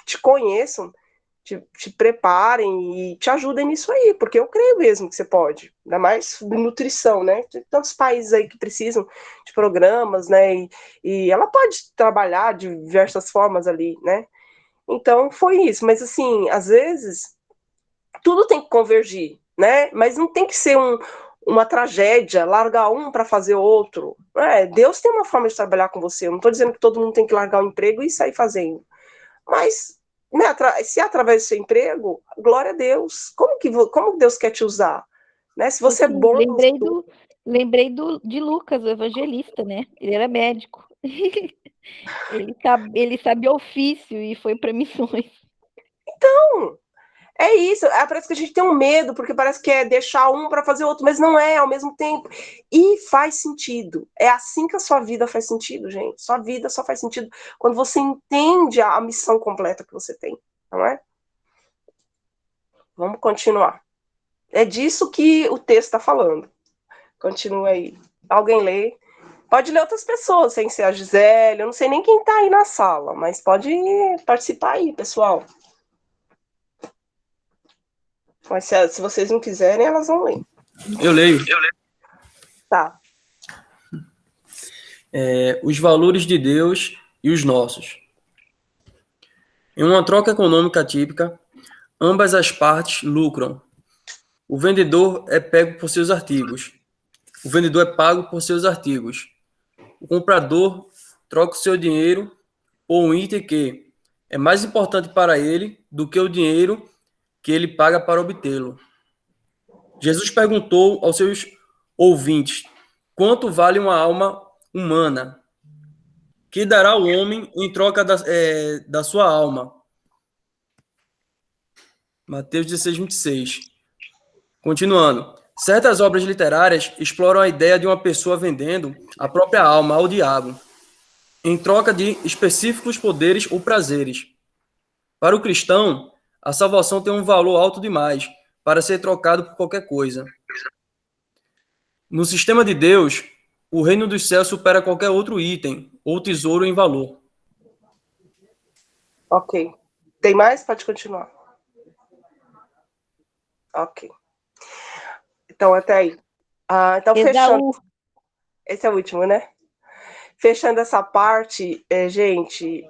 te conheçam, te preparem e te ajudem nisso aí, porque eu creio mesmo que você pode, ainda mais de nutrição, né? Tem tantos países aí que precisam de programas, né? E ela pode trabalhar de diversas formas ali, né? Então foi isso, mas assim, às vezes tudo tem que convergir, né? Mas não tem que ser uma tragédia, largar um para fazer outro. Deus tem uma forma de trabalhar com você. Eu não estou dizendo que todo mundo tem que largar o emprego e sair fazendo. Mas, né, se é através do seu emprego, glória a Deus. Como Deus quer te usar? Né? Se você é bom. Lembrei de Lucas, o evangelista, né? Ele era médico. Ele sabia ofício e foi para missões. Então, é isso, parece que a gente tem um medo, porque parece que é deixar um para fazer outro, mas não é ao mesmo tempo. E faz sentido. É assim que a sua vida faz sentido, gente. Sua vida só faz sentido quando você entende a missão completa que você tem, não é? Vamos continuar. É disso que o texto está falando. Continua aí. Alguém lê? Pode ler outras pessoas, sem ser a Gisele. Eu não sei nem quem está aí na sala, mas pode participar aí, pessoal. Mas se vocês não quiserem, elas vão ler. Eu leio. Tá. Os valores de Deus e os nossos. Em uma troca econômica típica, ambas as partes lucram. O vendedor é pago por seus artigos. O comprador troca o seu dinheiro por um item que é mais importante para ele do que o dinheiro que ele paga para obtê-lo. Jesus perguntou aos seus ouvintes: quanto vale uma alma humana? Que dará o homem em troca da sua alma? Mateus 16, 26. Continuando. Certas obras literárias exploram a ideia de uma pessoa vendendo a própria alma ao diabo, em troca de específicos poderes ou prazeres. Para o cristão, a salvação tem um valor alto demais para ser trocado por qualquer coisa. No sistema de Deus, o reino dos céus supera qualquer outro item ou tesouro em valor. Ok. Tem mais? Pode continuar. Ok. Então, até aí. Então, fechando. Esse é o último, né? Fechando essa parte, gente,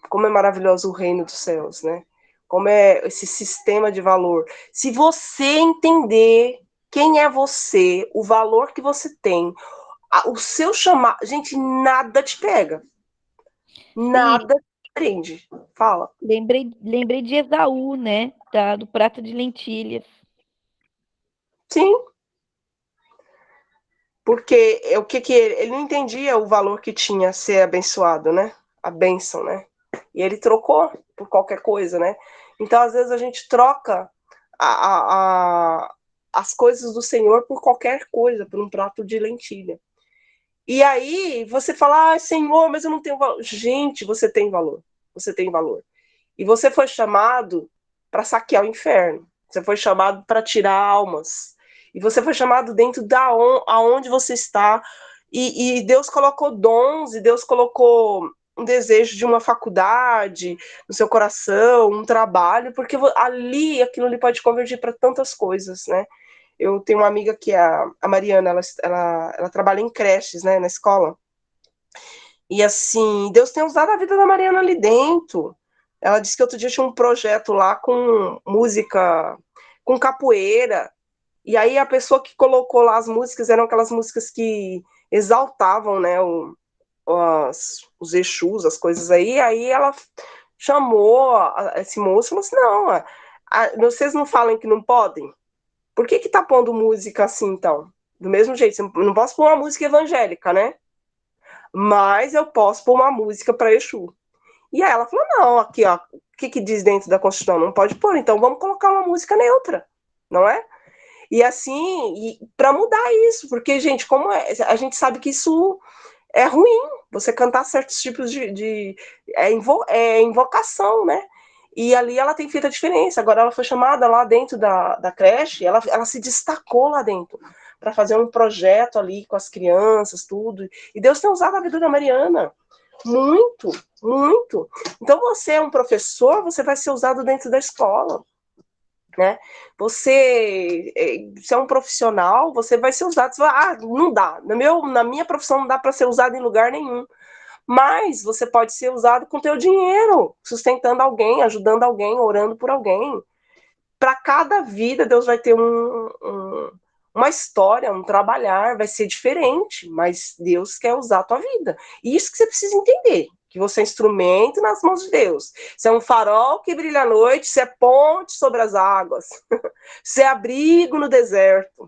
como é maravilhoso o reino dos céus, né? Como é esse sistema de valor. Se você entender quem é você, o valor que você tem, o seu chamado... Gente, nada te pega. Nada te prende. Fala. Lembrei de Esaú, né? Do prato de lentilhas. Sim. Porque o que ele não entendia o valor que tinha ser abençoado, né? A bênção, né? E ele trocou por qualquer coisa, né? Então, às vezes, a gente troca as coisas do Senhor por qualquer coisa, por um prato de lentilha. E aí, você fala, Senhor, mas eu não tenho valor. Gente, você tem valor. Você tem valor. E você foi chamado para saquear o inferno. Você foi chamado para tirar almas. E você foi chamado dentro aonde você está. E Deus colocou dons, e Deus colocou um desejo de uma faculdade no seu coração, um trabalho, porque aquilo ali pode convergir para tantas coisas, né? Eu tenho uma amiga que é a Mariana, ela trabalha em creches, né, na escola. E assim, Deus tem usado a vida da Mariana ali dentro. Ela disse que outro dia tinha um projeto lá com música, com capoeira. E aí a pessoa que colocou lá as músicas eram aquelas músicas que exaltavam, né, os Exus, as coisas aí. Aí ela chamou esse moço e falou assim, não, vocês não falam que não podem? Por que tá pondo música assim, então? Do mesmo jeito, você não posso pôr uma música evangélica, né? mas eu posso pôr uma música para Exu. E aí ela falou, não, aqui, ó, o que diz dentro da Constituição? Não pode pôr, então vamos colocar uma música neutra, não é? E assim, para mudar isso, porque, gente, como a gente sabe que isso é ruim, você cantar certos tipos é invocação, né? E ali ela tem feito a diferença. Agora ela foi chamada lá dentro da creche, ela se destacou lá dentro para fazer um projeto ali com as crianças, tudo. E Deus tem usado a vida da Mariana. Muito, muito. Então você é um professor, você vai ser usado dentro da escola. Né? Você é um profissional, você vai ser usado. Você vai, não dá. Na minha profissão não dá para ser usado em lugar nenhum. Mas você pode ser usado com teu dinheiro, sustentando alguém, ajudando alguém, orando por alguém. Para cada vida, Deus vai ter uma história, um trabalhar, vai ser diferente, mas Deus quer usar a tua vida. E isso que você precisa entender, que você é instrumento nas mãos de Deus. Você é um farol que brilha à noite, você é ponte sobre as águas, você é abrigo no deserto,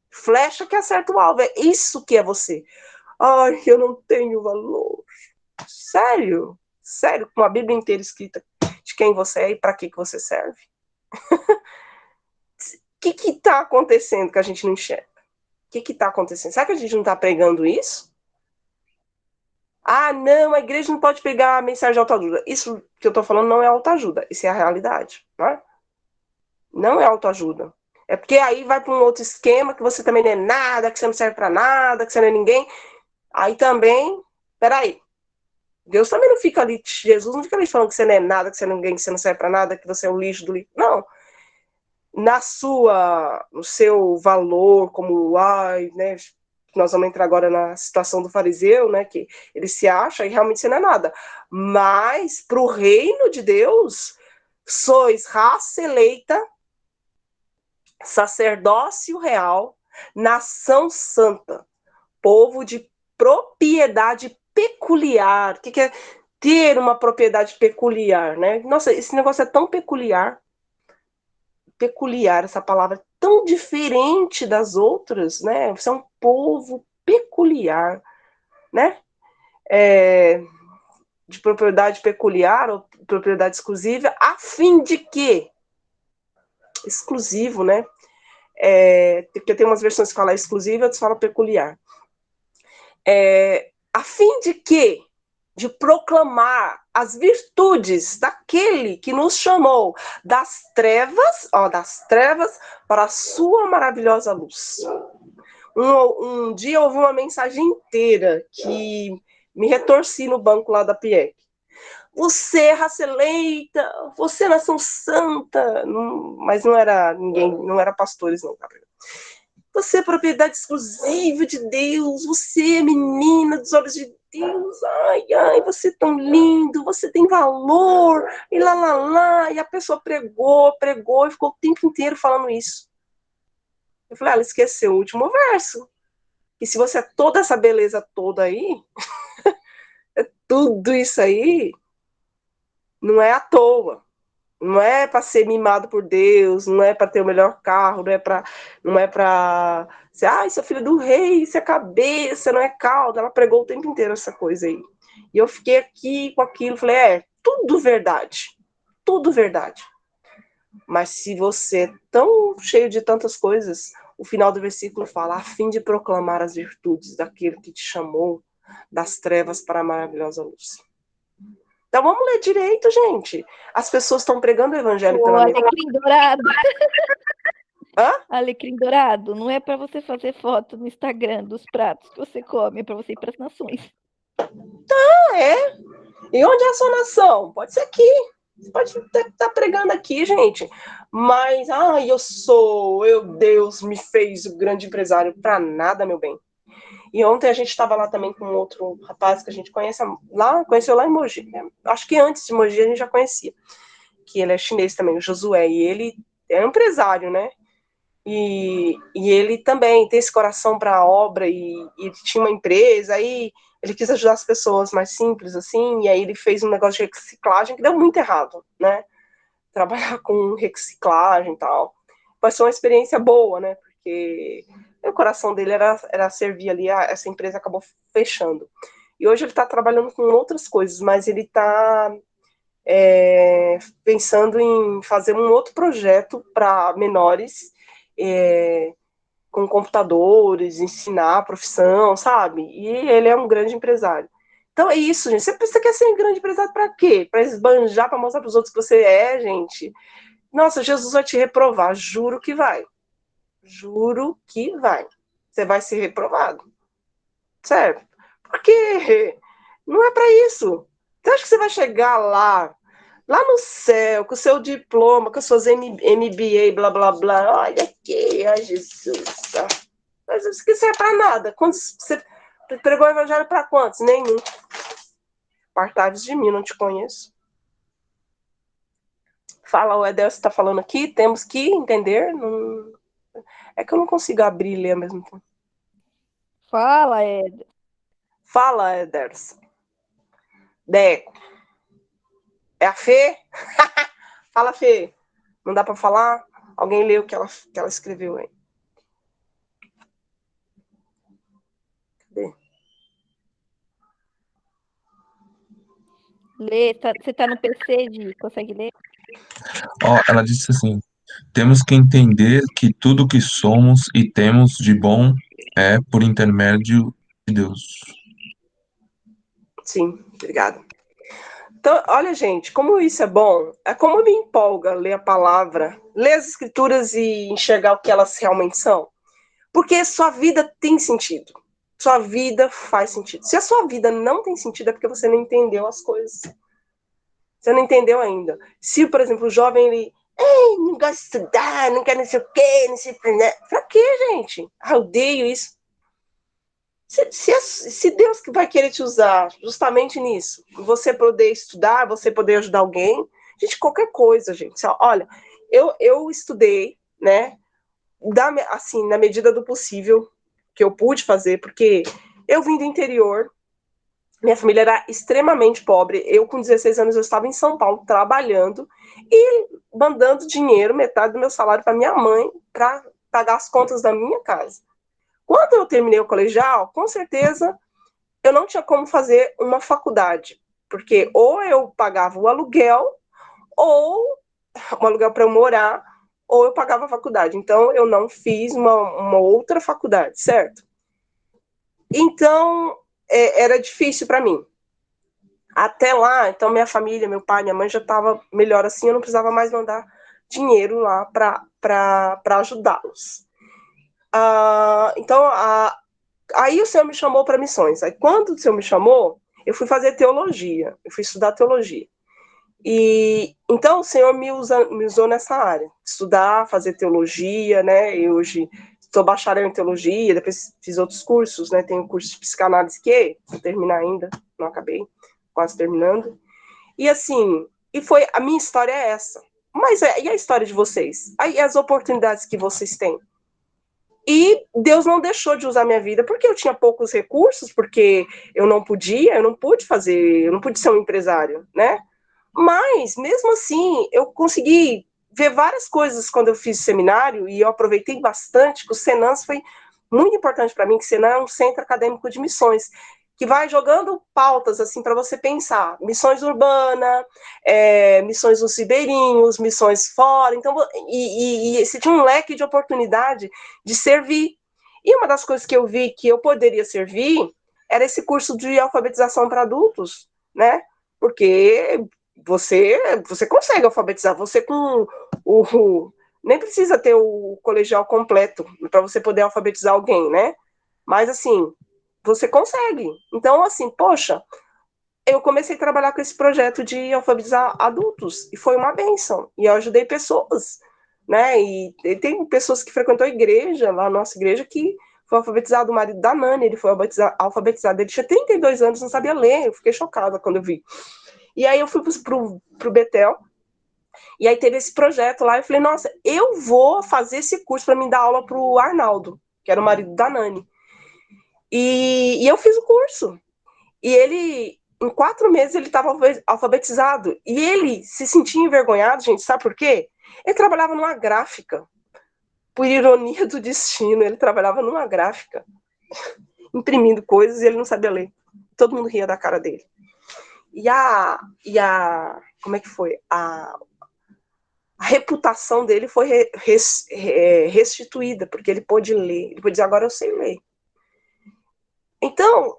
flecha que acerta o alvo, é isso que é você. Ai, eu não tenho valor. Sério? Sério? Com a Bíblia inteira escrita de quem você é e para que você serve? O que está acontecendo que a gente não enxerga? O que está acontecendo? Será que a gente não está pregando isso? Ah, não, a igreja não pode pegar a mensagem de autoajuda. Isso que eu estou falando não é autoajuda, isso é a realidade. Não é, não é autoajuda. É porque aí vai para um outro esquema que você também não é nada, que você não serve para nada, que você não é ninguém. Aí também, peraí, Deus também não fica ali, Jesus não fica ali falando que você não é nada, que você não é ninguém, que você não serve para nada, que você é o lixo do lixo. Não. No seu valor, como, né, nós vamos entrar agora na situação do fariseu, né, que ele se acha e realmente você não é nada. Mas, para o reino de Deus, sois raça eleita, sacerdócio real, nação santa, povo de propriedade peculiar. O que é ter uma propriedade peculiar, né? Nossa, esse negócio é tão peculiar, essa palavra tão diferente das outras, né? Você é um povo peculiar, né? De propriedade peculiar ou propriedade exclusiva, a fim de quê? Exclusivo, né? Porque tem umas versões que falam exclusiva, outras falam peculiar. A fim de quê? De proclamar as virtudes daquele que nos chamou das trevas para a sua maravilhosa luz. Um dia eu ouvi uma mensagem inteira que me retorci no banco lá da PIEC. Você é raça eleita, você é nação santa, mas não era ninguém, não era pastores não. Você é propriedade exclusiva de Deus, você é menina dos olhos de Deus, ai, você é tão lindo, você tem valor, e lá, e a pessoa pregou, e ficou o tempo inteiro falando isso. Eu falei, ela esqueceu o último verso, e se você é toda essa beleza toda aí, tudo isso aí, não é à toa. Não é para ser mimado por Deus, não é para ter o melhor carro, não é para ser, seu filho do rei, isso é cabeça, não é cauda. Ela pregou o tempo inteiro essa coisa aí. E eu fiquei aqui com aquilo, falei, tudo verdade. Tudo verdade. Mas se você é tão cheio de tantas coisas, o final do versículo fala, a fim de proclamar as virtudes daquele que te chamou das trevas para a maravilhosa luz. Então vamos ler direito, gente. As pessoas estão pregando o evangelho pela metade. Alecrim dourado. Hã? Alecrim dourado. Não é para você fazer foto no Instagram dos pratos que você come, é para você ir para as nações. E onde é a sua nação? Pode ser aqui. Você pode estar pregando aqui, gente. Mas, Deus me fez o grande empresário. Para nada, meu bem. E ontem a gente estava lá também com outro rapaz que a gente conheceu lá em Mogi. Acho que antes de Mogi a gente já conhecia. Que ele é chinês também, o Josué. E ele é empresário, né? E ele também tem esse coração para a obra. E tinha uma empresa, aí ele quis ajudar as pessoas mais simples, assim. E aí ele fez um negócio de reciclagem que deu muito errado, né? Trabalhar com reciclagem e tal. Mas foi uma experiência boa, né? Porque o coração dele era servir ali, essa empresa acabou fechando. E hoje ele está trabalhando com outras coisas, mas ele está pensando em fazer um outro projeto para menores, com computadores, ensinar a profissão, sabe? E ele é um grande empresário. Então é isso, gente. Você quer ser um grande empresário para quê? Para esbanjar, para mostrar para os outros que você é, gente? Nossa, Jesus vai te reprovar, juro que vai. Juro que vai. Você vai ser reprovado. Sério. Porque não é para isso. Você acha que você vai chegar lá no céu, com o seu diploma, com as suas MBA, blá, blá, blá. Olha aqui, ai, Jesus. Mas isso que serve para nada. Quando você pregou o evangelho para quantos? Nenhum. Apartados de mim, não te conheço. Fala, o Edel, você está falando aqui, temos que entender. Não... É que eu não consigo abrir e ler ao mesmo tempo. Fala, Ed. Fala, Eders. Deco. É a Fê? Fala, Fê. Não dá para falar? Alguém leu o que ela escreveu aí. Cadê? Lê, você tá no PC, Di? Consegue ler? Ó, ela disse assim: temos que entender que tudo que somos e temos de bom é por intermédio de Deus. Sim, obrigada. Então, olha, gente, como isso é bom, é como me empolga ler a palavra, ler as escrituras e enxergar o que elas realmente são. Porque sua vida tem sentido. Sua vida faz sentido. Se a sua vida não tem sentido, é porque você não entendeu as coisas. Você não entendeu ainda. Se, por exemplo, o jovem, ele não gosta de estudar, não quer não sei o quê, não sei o quê. Pra quê, gente? Eu odeio isso. Se Deus que vai querer te usar justamente nisso, você poder estudar, você poder ajudar alguém, gente, qualquer coisa, gente. Olha, eu estudei, né, assim, na medida do possível que eu pude fazer, porque eu vim do interior, minha família era extremamente pobre, eu com 16 anos eu estava em São Paulo trabalhando e mandando dinheiro, metade do meu salário para minha mãe, para pagar as contas da minha casa. Quando eu terminei o colegial, com certeza eu não tinha como fazer uma faculdade, porque ou eu pagava o aluguel, ou um aluguel para eu morar, ou eu pagava a faculdade. Então, eu não fiz uma outra faculdade, certo? Então, era difícil para mim. Até lá, então, minha família, meu pai, minha mãe já estava melhor assim, eu não precisava mais mandar dinheiro lá para ajudá-los. Então, aí o Senhor me chamou para missões. Aí, quando o Senhor me chamou, eu fui fazer teologia, eu fui estudar teologia. E então o Senhor me usou nessa área, estudar, fazer teologia, né? Eu hoje estou bacharel em teologia, depois fiz outros cursos, né? Tenho um curso de psicanálise que vou terminar ainda, não acabei, quase terminando. E assim, a minha história é essa. Mas e a história de vocês? Aí as oportunidades que vocês têm? E Deus não deixou de usar minha vida, porque eu tinha poucos recursos, porque eu não pude ser um empresário, né? Mas, mesmo assim, eu consegui ver várias coisas quando eu fiz seminário, e eu aproveitei bastante, que o Senans foi muito importante para mim, que o Senan é um centro acadêmico de missões, que vai jogando pautas assim para você pensar, missões urbanas, missões nos ribeirinhos, missões fora, então, e você tinha um leque de oportunidade de servir. E uma das coisas que eu vi que eu poderia servir era esse curso de alfabetização para adultos, né? Porque você consegue alfabetizar, você com nem precisa ter o colegial completo para você poder alfabetizar alguém, né? Mas assim, você consegue. Então, assim, poxa, eu comecei a trabalhar com esse projeto de alfabetizar adultos, e foi uma bênção, e eu ajudei pessoas, né, e tem pessoas que frequentou a igreja, lá a nossa igreja, que foi alfabetizado, o marido da Nani, ele foi alfabetizado, ele tinha 32 anos, não sabia ler, eu fiquei chocada quando eu vi. E aí eu fui pro Betel, e aí teve esse projeto lá, e eu falei, nossa, eu vou fazer esse curso para me dar aula pro Arnaldo, que era o marido da Nani. E eu fiz o curso. E ele, em 4 meses, ele estava alfabetizado. E ele se sentia envergonhado, gente, sabe por quê? Ele trabalhava numa gráfica. Por ironia do destino, ele trabalhava numa gráfica, imprimindo coisas, e ele não sabia ler. todo mundo ria da cara dele. Como é que foi? A reputação dele foi restituída, porque ele pôde ler, ele pôde dizer, agora eu sei ler. Então,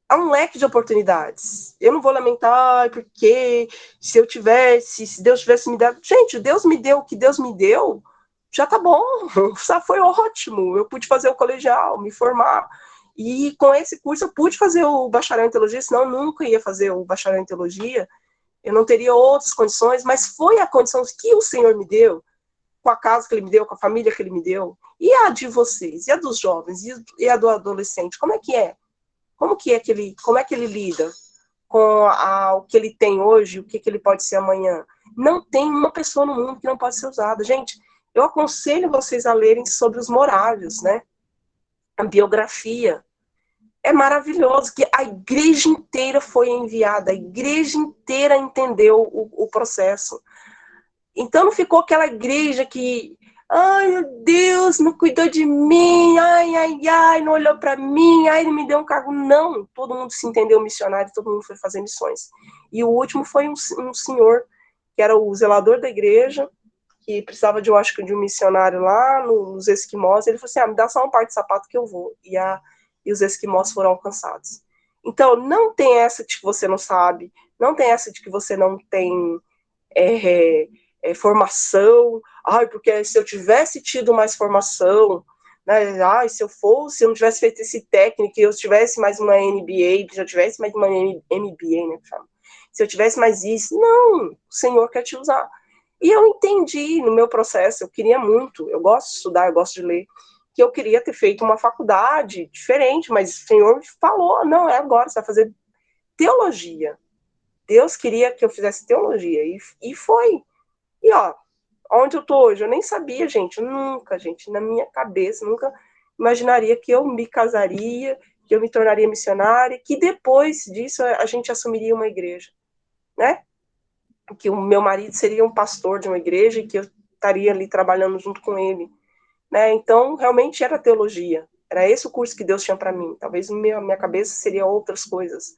há um leque de oportunidades. Eu não vou lamentar, porque se Deus tivesse me dado... Gente, Deus me deu o que Deus me deu, já tá bom, foi ótimo. Eu pude fazer o colegial, me formar. E com esse curso eu pude fazer o bacharel em teologia, senão eu nunca ia fazer o bacharel em teologia. Eu não teria outras condições, mas foi a condição que o Senhor me deu, com a casa que Ele me deu, com a família que Ele me deu. E a de vocês, e a dos jovens, e a do adolescente, como é que é? Como é que ele lida com o que ele tem hoje, o que ele pode ser amanhã? Não tem uma pessoa no mundo que não pode ser usada. Gente, eu aconselho vocês a lerem sobre os Morávios, né? A biografia. É maravilhoso que a igreja inteira foi enviada, a igreja inteira entendeu o processo. Então não ficou aquela igreja que, ai meu Deus, não cuidou de mim, ai, não olhou para mim, ai, não me deu um cargo. Não, todo mundo se entendeu missionário, todo mundo foi fazer missões. E o último foi um senhor, que era o zelador da igreja, que precisava de um missionário lá nos Esquimós. Ele falou assim, me dá só um par de sapato que eu vou. E os esquimós foram alcançados. Então, não tem essa de que você não sabe, não tem essa de que você não tem formação, porque se eu tivesse tido mais formação, né, se eu não tivesse feito esse técnico, eu tivesse mais uma MBA, se eu tivesse mais uma MBA, né, se eu tivesse mais isso, não, o Senhor quer te usar. E eu entendi no meu processo, eu queria muito, eu gosto de estudar, eu gosto de ler, que eu queria ter feito uma faculdade diferente, mas o Senhor falou, não, é agora, você vai fazer teologia. Deus queria que eu fizesse teologia, e foi. E onde eu tô hoje, eu nem sabia, gente, na minha cabeça, nunca imaginaria que eu me casaria, que eu me tornaria missionária, que depois disso a gente assumiria uma igreja, né? Que o meu marido seria um pastor de uma igreja e que eu estaria ali trabalhando junto com ele. Né? Então, realmente era teologia. Era esse o curso que Deus tinha para mim. Talvez minha cabeça seria outras coisas.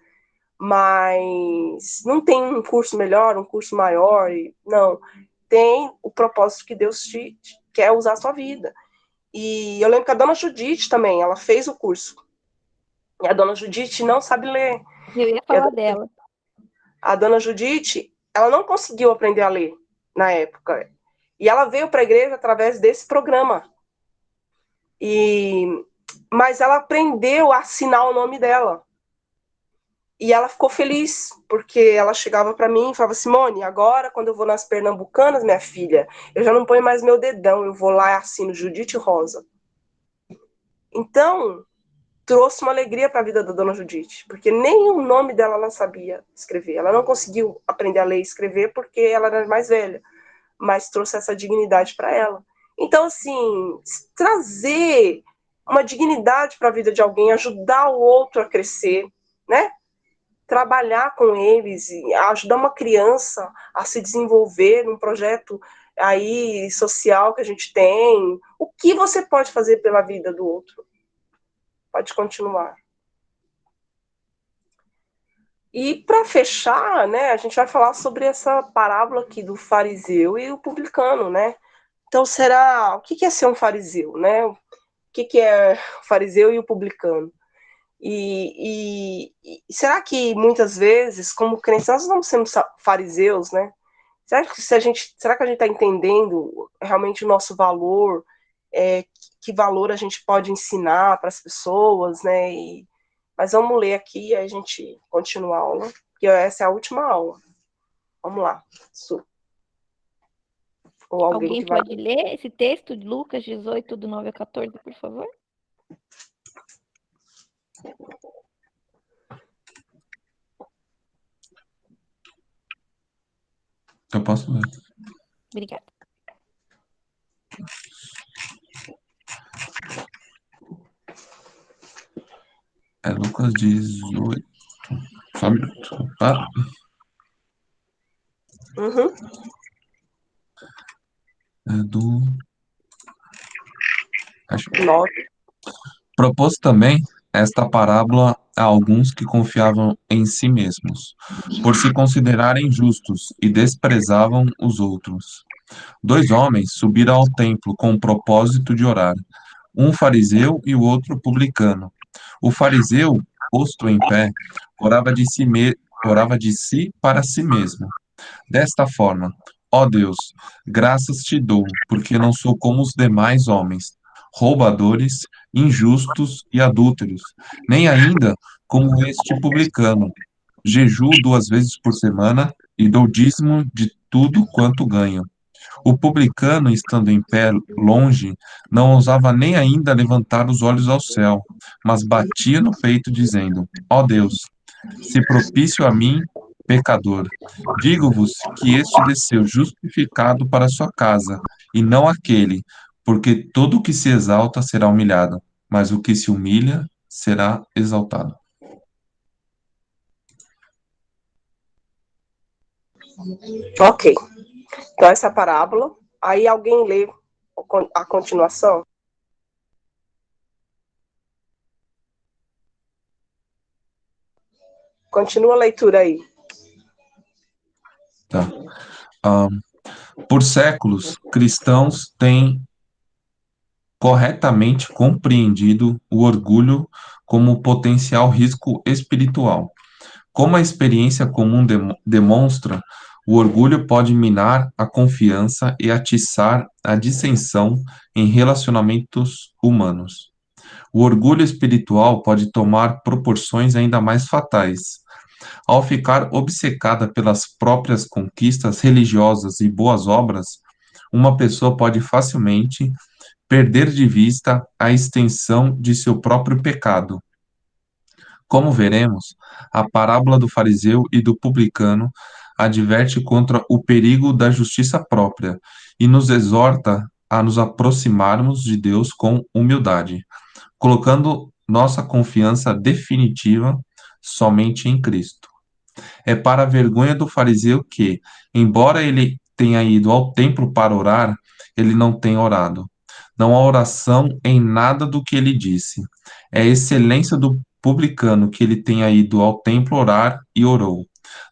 Mas não tem um curso melhor, um curso maior. Não. Tem o propósito que Deus te quer usar a sua vida. E eu lembro que a dona Judite também, ela fez o curso. E a dona Judite não sabe ler. Eu ia falar dela. A dona Judite, ela não conseguiu aprender a ler na época. E ela veio para a igreja através desse programa. Mas ela aprendeu a assinar o nome dela. E ela ficou feliz, porque ela chegava para mim e falava, Simone, agora quando eu vou nas Pernambucanas, minha filha, eu já não ponho mais meu dedão, eu vou lá e assino Judite Rosa. Então, trouxe uma alegria para a vida da dona Judite, porque nem o nome dela ela sabia escrever. Ela não conseguiu aprender a ler e escrever porque ela era mais velha, mas trouxe essa dignidade para ela. Então, assim, trazer uma dignidade para a vida de alguém, ajudar o outro a crescer, né? Trabalhar com eles, ajudar uma criança a se desenvolver num projeto aí social que a gente tem. O que você pode fazer pela vida do outro? Pode continuar. E para fechar, né, a gente vai falar sobre essa parábola aqui do fariseu e o publicano, né? Então, o que é ser um fariseu, né? O que é o fariseu e o publicano? E será que muitas vezes, como crentes, nós não somos fariseus, né? Será que a gente está entendendo realmente o nosso valor? Que valor a gente pode ensinar para as pessoas, né? Mas vamos ler aqui e a gente continua a aula, porque essa é a última aula. Vamos lá. Ou alguém pode ler esse texto de Lucas 18, do 9 a 14, por favor? Eu posso ler. Obrigada. É Lucas 18. Só um minuto. Tá? Uhum. É do... Acho... 9. Propôs também esta parábola a alguns que confiavam em si mesmos, por se considerarem justos e desprezavam os outros. 2 homens subiram ao templo com o propósito de orar, um fariseu e o outro publicano. O fariseu, posto em pé, orava de si para si mesmo. Desta forma, ó Deus, graças te dou, porque não sou como os demais homens, roubadores, injustos e adúlteros, nem ainda como este publicano. Jejuo 2 vezes por semana e dou dízimo de tudo quanto ganho. O publicano, estando em pé longe, não ousava nem ainda levantar os olhos ao céu, mas batia no peito, dizendo: Ó Deus, se propício a mim, pecador. Digo-vos que este desceu justificado para sua casa, e não aquele, porque todo o que se exalta será humilhado, mas o que se humilha será exaltado. Ok. Então, essa parábola. Aí alguém lê a continuação? Continua a leitura aí. Tá. Por séculos, cristãos têm corretamente compreendido o orgulho como potencial risco espiritual. Como a experiência comum demonstra, o orgulho pode minar a confiança e atiçar a dissensão em relacionamentos humanos. O orgulho espiritual pode tomar proporções ainda mais fatais. Ao ficar obcecada pelas próprias conquistas religiosas e boas obras, uma pessoa pode facilmente perder de vista a extensão de seu próprio pecado. Como veremos, a parábola do fariseu e do publicano adverte contra o perigo da justiça própria e nos exorta a nos aproximarmos de Deus com humildade, colocando nossa confiança definitiva somente em Cristo. É para a vergonha do fariseu que, embora ele tenha ido ao templo para orar, ele não tem orado. Não há oração em nada do que ele disse. É a excelência do publicano que ele tenha ido ao templo orar e orou.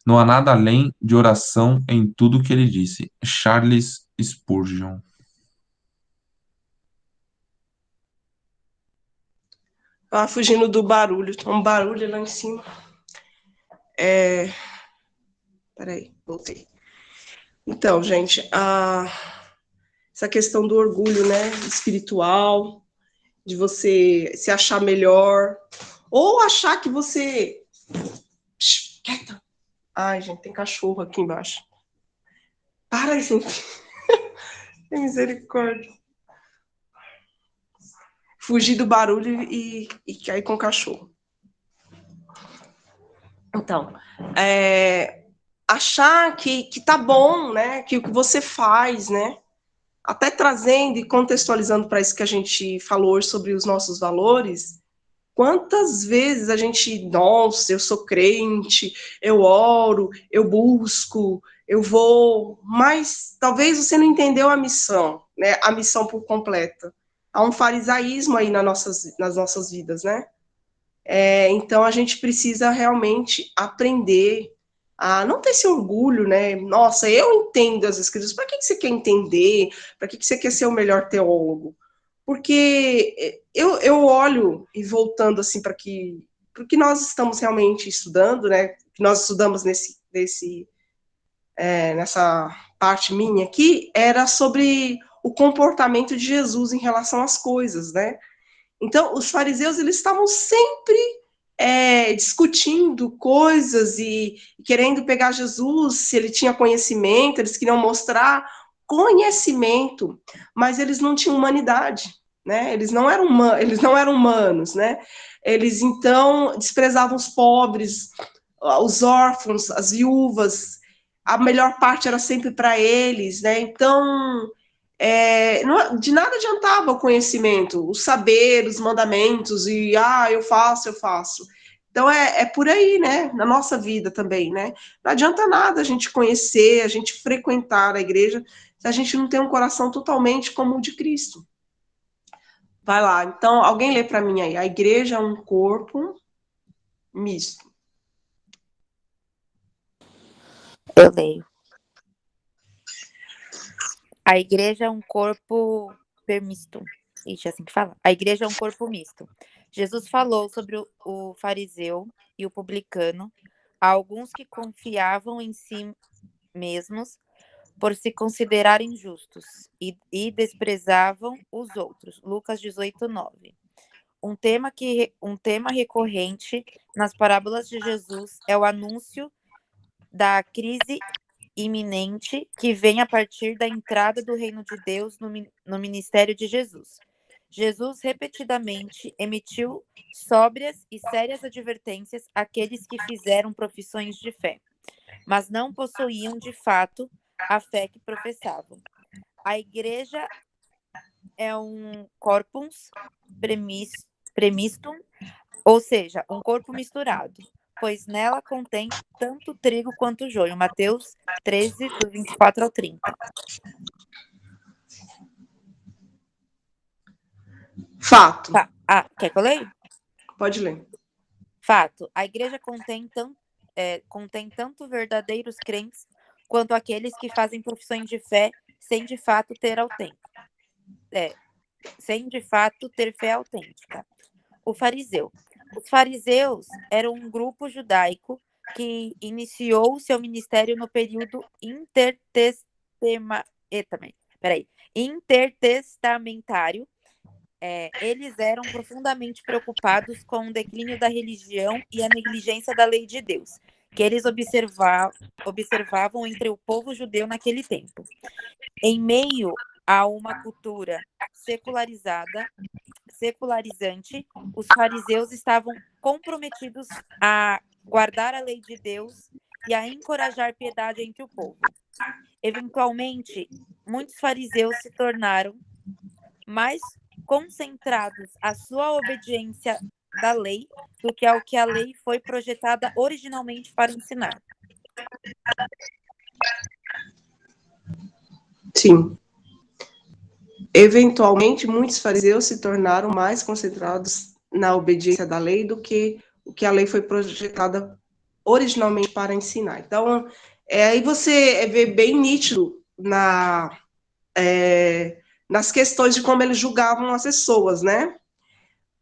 Não há nada além de oração em tudo que ele disse. Charles Spurgeon. Fugindo do barulho. Tem um barulho lá em cima. Peraí, voltei. Então, gente, essa questão do orgulho, né, espiritual, de você se achar melhor, ou achar que você... Quieta. Ai, gente, tem cachorro aqui embaixo. Para, gente. Tem misericórdia. Fugir do barulho e cair com o cachorro. Então, achar que tá bom, né? Que o que você faz, né? Até trazendo e contextualizando para isso que a gente falou hoje sobre os nossos valores, quantas vezes a gente, nossa, eu sou crente, eu oro, eu busco, eu vou, mas talvez você não entendeu a missão, né? A missão por completa. Há um farisaísmo aí nas nossas vidas, né? Então a gente precisa realmente aprender a não ter esse orgulho, né? Nossa, eu entendo as escrituras. Para que você quer entender? Para que você quer ser o melhor teólogo? Porque eu olho, e voltando assim para que nós estamos realmente estudando, né? Que nós estudamos nessa parte minha aqui, era sobre o comportamento de Jesus em relação às coisas, né? Então, os fariseus, eles estavam sempre discutindo coisas e querendo pegar Jesus, se ele tinha conhecimento, eles queriam mostrar conhecimento, mas eles não tinham humanidade, né? Eles não eram humanos, né? Eles, então, desprezavam os pobres, os órfãos, as viúvas, a melhor parte era sempre para eles, né? Então... de nada adiantava o conhecimento, o saber, os mandamentos, e eu faço. Então é por aí, né? Na nossa vida também, né? Não adianta nada a gente conhecer, a gente frequentar a igreja, se a gente não tem um coração totalmente como o de Cristo. Vai lá, então, alguém lê para mim aí. A igreja é um corpo. misto. Eu leio. A igreja é um corpo misto. Ixi, é assim que fala. A igreja é um corpo misto. Jesus falou sobre o fariseu e o publicano, a alguns que confiavam em si mesmos por se considerarem justos e desprezavam os outros. Lucas 18:9. Um tema recorrente nas parábolas de Jesus é o anúncio da crise iminente que vem a partir da entrada do reino de Deus no ministério de Jesus. Jesus repetidamente emitiu sóbrias e sérias advertências àqueles que fizeram profissões de fé, mas não possuíam de fato a fé que professavam. A igreja é um corpus premistum, ou seja, um corpo misturado, pois nela contém tanto trigo quanto joio. Mateus 13, do 24 ao 30. Fato. Quer que eu leia? Pode ler. Fato. A igreja contém tanto verdadeiros crentes quanto aqueles que fazem profissões de fé sem de fato ter fé autêntica. O fariseu. Os fariseus eram um grupo judaico que iniciou seu ministério no período intertestamentário. Eles eram profundamente preocupados com o declínio da religião e a negligência da lei de Deus, que eles observavam entre o povo judeu naquele tempo. Em meio a uma cultura secularizante, os fariseus estavam comprometidos a guardar a lei de Deus e a encorajar piedade entre o povo. Eventualmente, muitos fariseus se tornaram mais concentrados à sua obediência da lei do que ao que a lei foi projetada originalmente para ensinar. Sim. Eventualmente, muitos fariseus se tornaram mais concentrados na obediência da lei do que o que a lei foi projetada originalmente para ensinar. Então, aí você vê bem nítido nas questões de como eles julgavam as pessoas, né?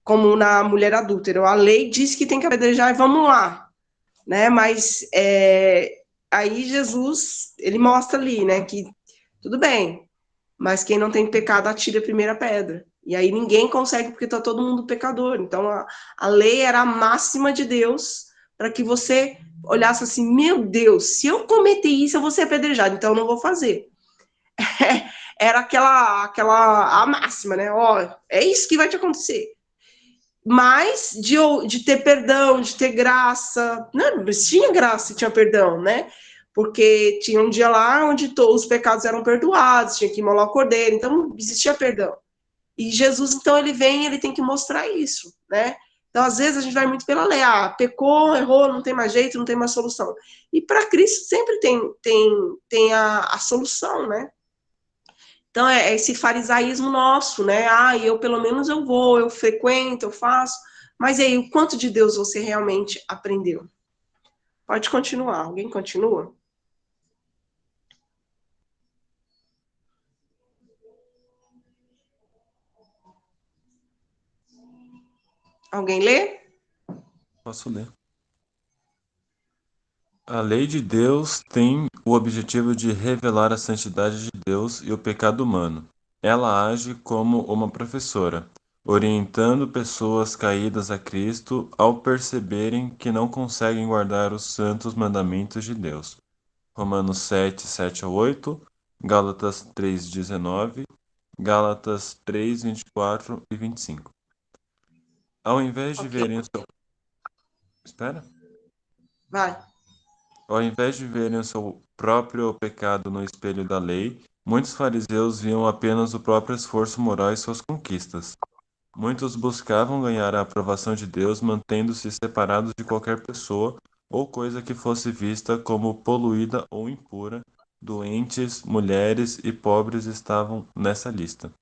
Como na mulher adúltera. A lei diz que tem que apedrejar e vamos lá, né? Mas aí Jesus, ele mostra ali, né, que tudo bem, mas quem não tem pecado atire a primeira pedra. E aí ninguém consegue porque está todo mundo pecador. Então a lei era a máxima de Deus para que você olhasse assim, meu Deus, se eu cometer isso eu vou ser apedrejado, então eu não vou fazer. Era aquela a máxima, né? Ó, é isso que vai te acontecer. Mas de ter perdão, de ter graça, não, tinha graça e tinha perdão, né? Porque tinha um dia lá onde todos os pecados eram perdoados, tinha que imolar o cordeiro, então existia perdão. E Jesus, então, ele vem, ele tem que mostrar isso, né? Então, às vezes, a gente vai muito pela lei, pecou, errou, não tem mais jeito, não tem mais solução. E para Cristo sempre tem a solução, né? Então, é esse farisaísmo nosso, né? Eu pelo menos eu vou, eu frequento, eu faço. Mas aí, o quanto de Deus você realmente aprendeu? Pode continuar. Alguém continua? Alguém lê? Posso ler. A lei de Deus tem o objetivo de revelar a santidade de Deus e o pecado humano. Ela age como uma professora, orientando pessoas caídas a Cristo ao perceberem que não conseguem guardar os santos mandamentos de Deus. Romanos 7, 7 a 8, Gálatas 3, 19, Gálatas 3, 24 e 25. Ao invés de verem o seu... Espera. Vai. Ao invés de verem o seu próprio pecado no espelho da lei, muitos fariseus viam apenas o próprio esforço moral e suas conquistas. Muitos buscavam ganhar a aprovação de Deus mantendo-se separados de qualquer pessoa ou coisa que fosse vista como poluída ou impura. Doentes, mulheres e pobres estavam nessa lista.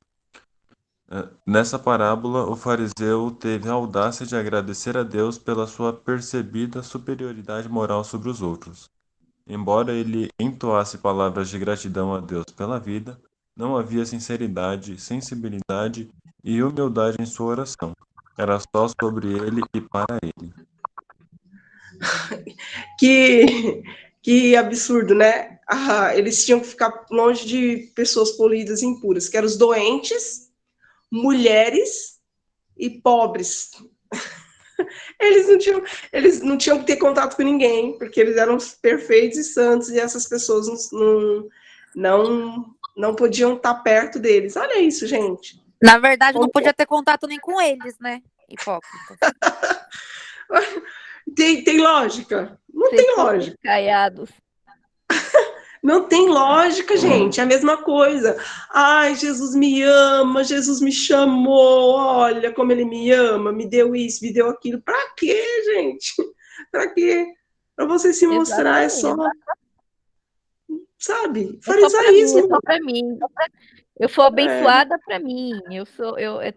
Nessa parábola, o fariseu teve a audácia de agradecer a Deus pela sua percebida superioridade moral sobre os outros. Embora ele entoasse palavras de gratidão a Deus pela vida, não havia sinceridade, sensibilidade e humildade em sua oração. Era só sobre ele e para ele. Que absurdo, né? Eles tinham que ficar longe de pessoas poluídas e impuras, que eram os doentes, mulheres e pobres. Eles não tinham que ter contato com ninguém, porque eles eram perfeitos e santos, e essas pessoas não podiam estar perto deles. Olha isso, gente. Na verdade, não podia ter contato nem com eles, né? Hipócritas. Tem lógica? Não tem lógica. Caiados. Não tem lógica, gente. É a mesma coisa. Ai, Jesus me ama, Jesus me chamou, olha como ele me ama, me deu isso, me deu aquilo. Pra quê, gente? Pra quê? Pra você se mostrar, Exatamente. é só, sabe, É só pra mim, é farisaísmo. só pra mim. Eu sou abençoada para mim.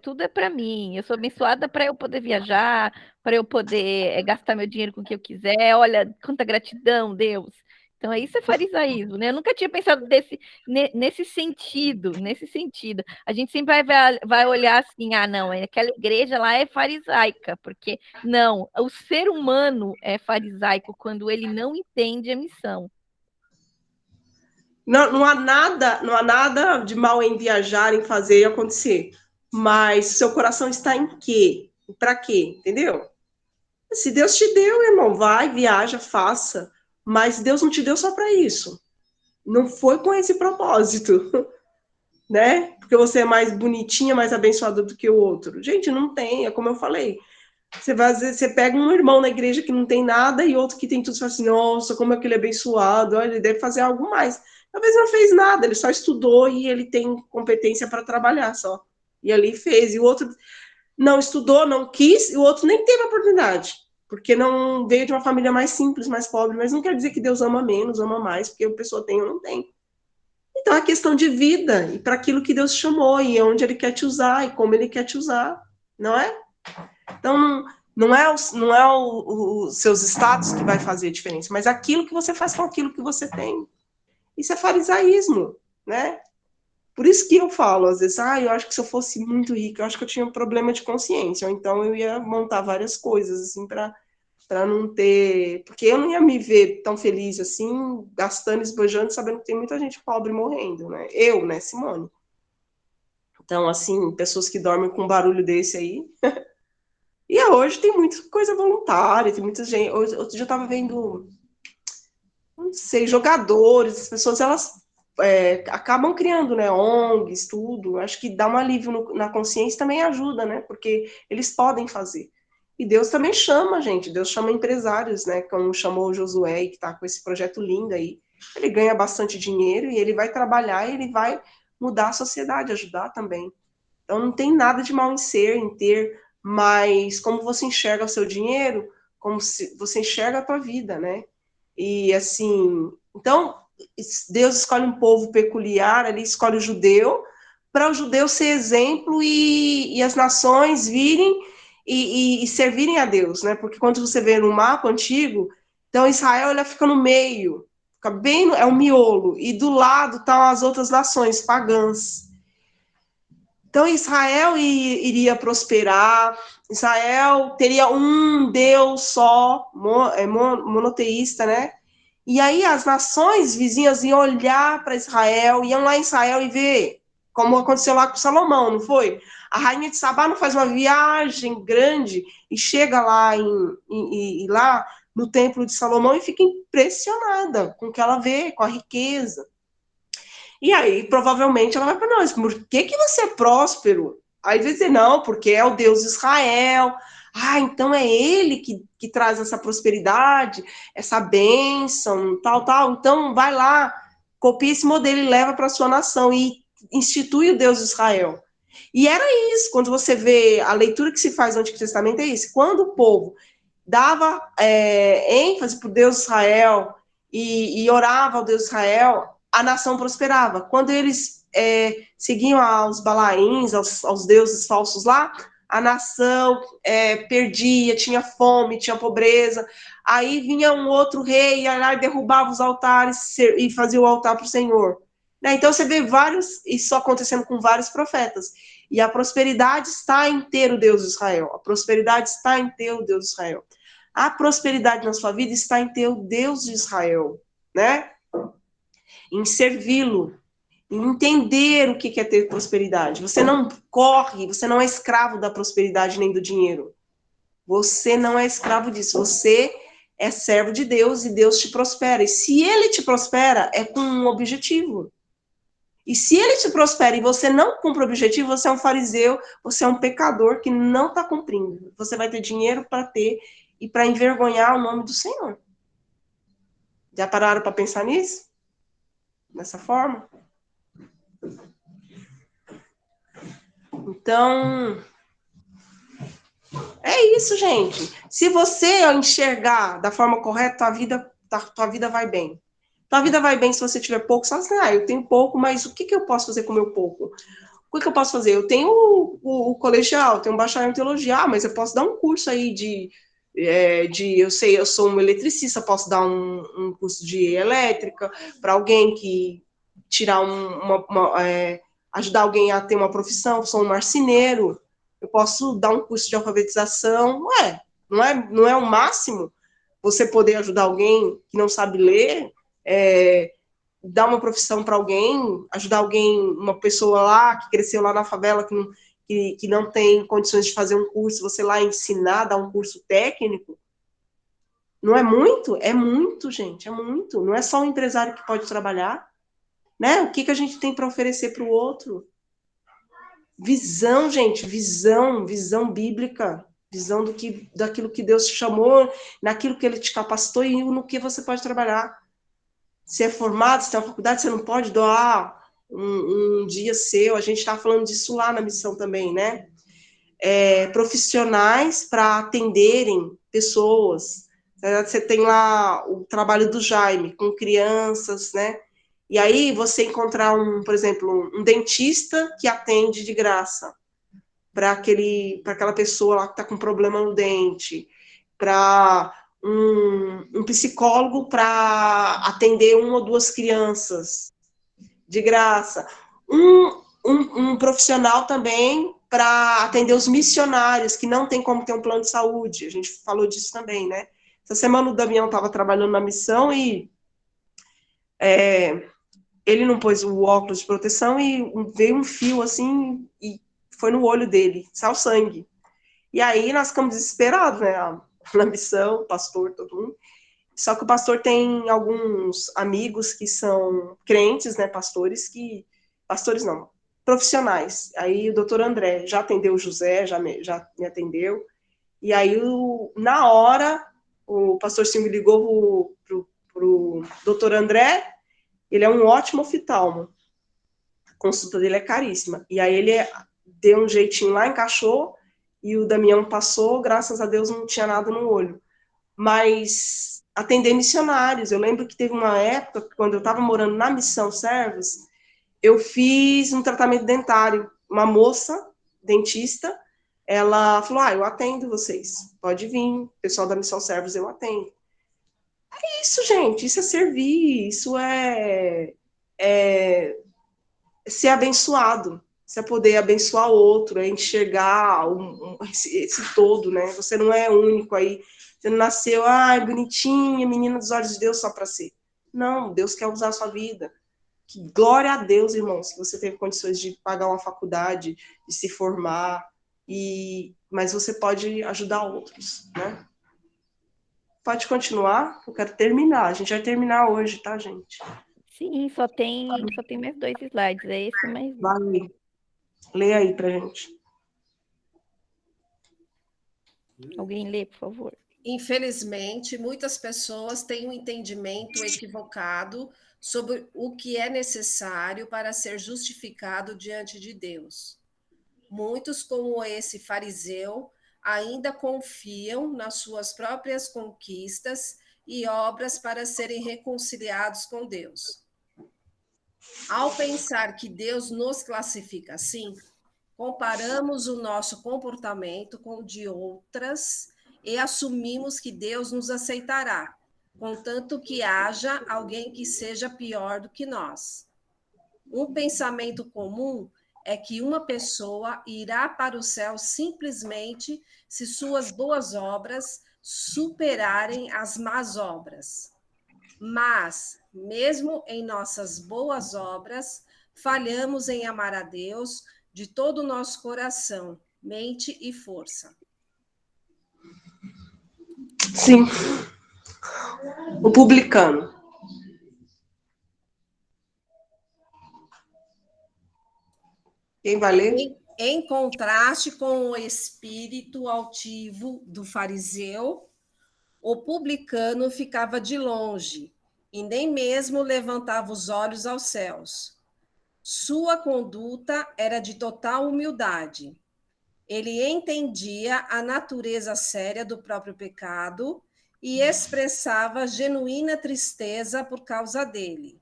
Tudo é para mim. Eu sou abençoada para eu poder viajar, para eu poder gastar meu dinheiro com o que eu quiser. Olha, quanta gratidão, Deus. Então, isso é farisaísmo, né? Eu nunca tinha pensado nesse sentido, nesse sentido. A gente sempre vai olhar assim, não, aquela igreja lá é farisaica, porque não, o ser humano é farisaico quando ele não entende a missão. Não há nada de mal em viajar, em fazer e acontecer. Mas seu coração está em quê? Para quê? Entendeu? Se Deus te deu, irmão, vai, viaja, faça. Mas Deus não te deu só para isso. Não foi com esse propósito, né? Porque você é mais bonitinha, mais abençoada do que o outro. Gente, não tem, é como eu falei. Você pega um irmão na igreja que não tem nada e outro que tem tudo, você fala assim, nossa, como é que ele é abençoado, olha, ele deve fazer algo mais. Talvez não fez nada, ele só estudou e ele tem competência para trabalhar só. E ali fez. E o outro não estudou, não quis, e o outro nem teve oportunidade, porque não veio de uma família mais simples, mais pobre. Mas não quer dizer que Deus ama menos, ama mais, porque a pessoa tem ou não tem. Então é questão de vida, e para aquilo que Deus chamou, e onde Ele quer te usar, e como Ele quer te usar, não é? Então, não é os seus status que vai fazer a diferença, mas aquilo que você faz com aquilo que você tem. Isso é farisaísmo, né? Por isso que eu falo, às vezes, eu acho que se eu fosse muito rica, eu acho que eu tinha um problema de consciência, ou então eu ia montar várias coisas, assim, para não ter... Porque eu não ia me ver tão feliz, assim, gastando, esbanjando, sabendo que tem muita gente pobre morrendo, né? Eu, né, Simone? Então, assim, pessoas que dormem com um barulho desse aí... E hoje tem muita coisa voluntária, tem muita gente... Outro dia eu estava vendo, não sei, jogadores, as pessoas, elas acabam criando, né, ONGs, tudo. Acho que dá um alívio na consciência também ajuda, né? Porque eles podem fazer. E Deus também chama, gente. Deus chama empresários, né? Como chamou o Josué, que está com esse projeto lindo aí. Ele ganha bastante dinheiro e ele vai trabalhar e ele vai mudar a sociedade, ajudar também. Então não tem nada de mal em ser, em ter, mas como você enxerga o seu dinheiro, como você enxerga a tua vida, né? E assim, então Deus escolhe um povo peculiar, ele escolhe o judeu, para o judeu ser exemplo e as nações virem e servirem a Deus, né? Porque quando você vê no mapa antigo, então Israel ela fica no meio, fica bem, é um miolo, e do lado estão as outras nações pagãs. Então Israel iria prosperar, Israel teria um Deus só, monoteísta, né? E aí as nações vizinhas iam olhar para Israel, iam lá em Israel e ver, como aconteceu lá com Salomão, não foi? A rainha de Sabá não faz uma viagem grande e chega lá, lá no templo de Salomão e fica impressionada com o que ela vê, com a riqueza. E aí, provavelmente, ela vai para nós, por que você é próspero? Aí vai dizer, não, porque é o Deus de Israel. Então é ele que traz essa prosperidade, essa bênção, tal. Então vai lá, copia esse modelo e leva para a sua nação e institui o Deus de Israel. E era isso, quando você vê a leitura que se faz no Antigo Testamento, é isso. Quando o povo dava ênfase para o Deus de Israel e orava ao Deus de Israel, a nação prosperava. Quando eles seguiam aos Balaíns, aos deuses falsos lá, a nação perdia, tinha fome, tinha pobreza. Aí vinha um outro rei, ia lá e derrubava os altares e fazia o altar para o Senhor. Né? Então você vê isso acontecendo com vários profetas. E a prosperidade está em ter o Deus de Israel. A prosperidade está em ter o Deus de Israel. A prosperidade na sua vida está em ter o Deus de Israel, né? Em servi-lo, em entender o que é ter prosperidade. Você não corre, você não é escravo da prosperidade nem do dinheiro. Você não é escravo disso. Você é servo de Deus e Deus te prospera. E se ele te prospera, é com um objetivo. E se ele te prospera e você não cumpre o objetivo, você é um fariseu, você é um pecador que não está cumprindo. Você vai ter dinheiro para ter e para envergonhar o nome do Senhor. Já pararam para pensar nisso? Dessa forma? Então, é isso, gente. Se você enxergar da forma correta, tua vida vai bem. Tua vida vai bem se você tiver pouco. Você fala assim, eu tenho pouco, mas o que eu posso fazer com o meu pouco? O que eu posso fazer? Eu tenho o colegial, eu tenho um bacharel em teologia, mas eu posso dar um curso aí eu sou um eletricista, posso dar um curso de elétrica para alguém que tirar ajudar alguém a ter uma profissão, sou um marceneiro, eu posso dar um curso de alfabetização, não é o máximo você poder ajudar alguém que não sabe ler, dar uma profissão para alguém, ajudar alguém, uma pessoa lá que cresceu lá na favela, que não tem condições de fazer um curso, você lá ensinar, dar um curso técnico. Não é muito? É muito, gente, é muito. Não é só um empresário que pode trabalhar, né? O que a gente tem para oferecer para o outro? Visão, gente, visão bíblica, visão daquilo que Deus te chamou, naquilo que Ele te capacitou e no que você pode trabalhar. Se é formado, se tem uma faculdade, você não pode doar um dia seu. A gente está falando disso lá na missão também, né? Profissionais para atenderem pessoas. Você tem lá o trabalho do Jaime com crianças, né? E aí você encontrar por exemplo, um dentista que atende de graça para aquela pessoa lá que está com problema no dente, para um psicólogo para atender uma ou duas crianças de graça, um profissional também para atender os missionários que não tem como ter um plano de saúde. A gente falou disso também, né? Essa semana o Damião estava trabalhando na missão e ele não pôs o óculos de proteção e veio um fio assim e foi no olho dele, saiu sangue. E aí nós ficamos desesperados, né? Na missão, o pastor, todo mundo. Só que o pastor tem alguns amigos que são crentes, né? Pastores não, profissionais. Aí o doutor André já atendeu o José, já me atendeu. E aí, na hora, o pastor Sim me ligou pro doutor André. Ele é um ótimo oftalmo. A consulta dele é caríssima. E aí ele deu um jeitinho lá, encaixou, e o Damião passou, graças a Deus não tinha nada no olho. Mas atender missionários, eu lembro que teve uma época, quando eu estava morando na Missão Servos, eu fiz um tratamento dentário. Uma moça, dentista, ela falou, eu atendo vocês, pode vir, pessoal da Missão Servos, eu atendo. É isso, gente, isso é servir, isso é ser abençoado, isso é poder abençoar o outro, é enxergar esse todo, né? Você não é único aí, você não nasceu, bonitinha, menina dos olhos de Deus só para ser. Não, Deus quer usar a sua vida. Que glória a Deus, irmãos, que você teve condições de pagar uma faculdade, de se formar, mas você pode ajudar outros, né? Pode continuar? Eu quero terminar. A gente vai terminar hoje, tá, gente? Sim, só tem mais 2 slides. É esse mais. Vai. Lê aí pra gente. Alguém lê, por favor. Infelizmente, muitas pessoas têm um entendimento equivocado sobre o que é necessário para ser justificado diante de Deus. Muitos, como esse fariseu, ainda confiam nas suas próprias conquistas e obras para serem reconciliados com Deus. Ao pensar que Deus nos classifica assim, comparamos o nosso comportamento com o de outras e assumimos que Deus nos aceitará, contanto que haja alguém que seja pior do que nós. Um pensamento comum é que uma pessoa irá para o céu simplesmente se suas boas obras superarem as más obras. Mas, mesmo em nossas boas obras, falhamos em amar a Deus de todo o nosso coração, mente e força. Sim. O publicano. Quem vai ler? Em contraste com o espírito altivo do fariseu, o publicano ficava de longe e nem mesmo levantava os olhos aos céus. Sua conduta era de total humildade. Ele entendia a natureza séria do próprio pecado e expressava genuína tristeza por causa dele.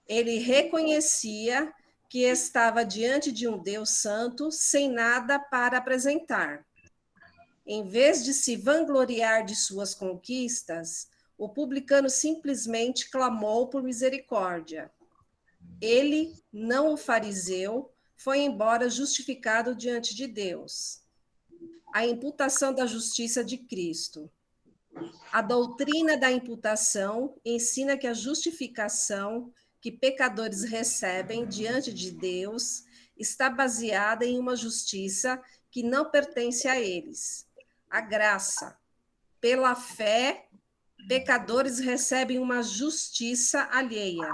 Ele reconhecia que estava diante de um Deus santo, sem nada para apresentar. Em vez de se vangloriar de suas conquistas, o publicano simplesmente clamou por misericórdia. Ele, não o fariseu, foi embora justificado diante de Deus. A imputação da justiça de Cristo. A doutrina da imputação ensina que a justificação que pecadores recebem diante de Deus está baseada em uma justiça que não pertence a eles. A graça. Pela fé, pecadores recebem uma justiça alheia.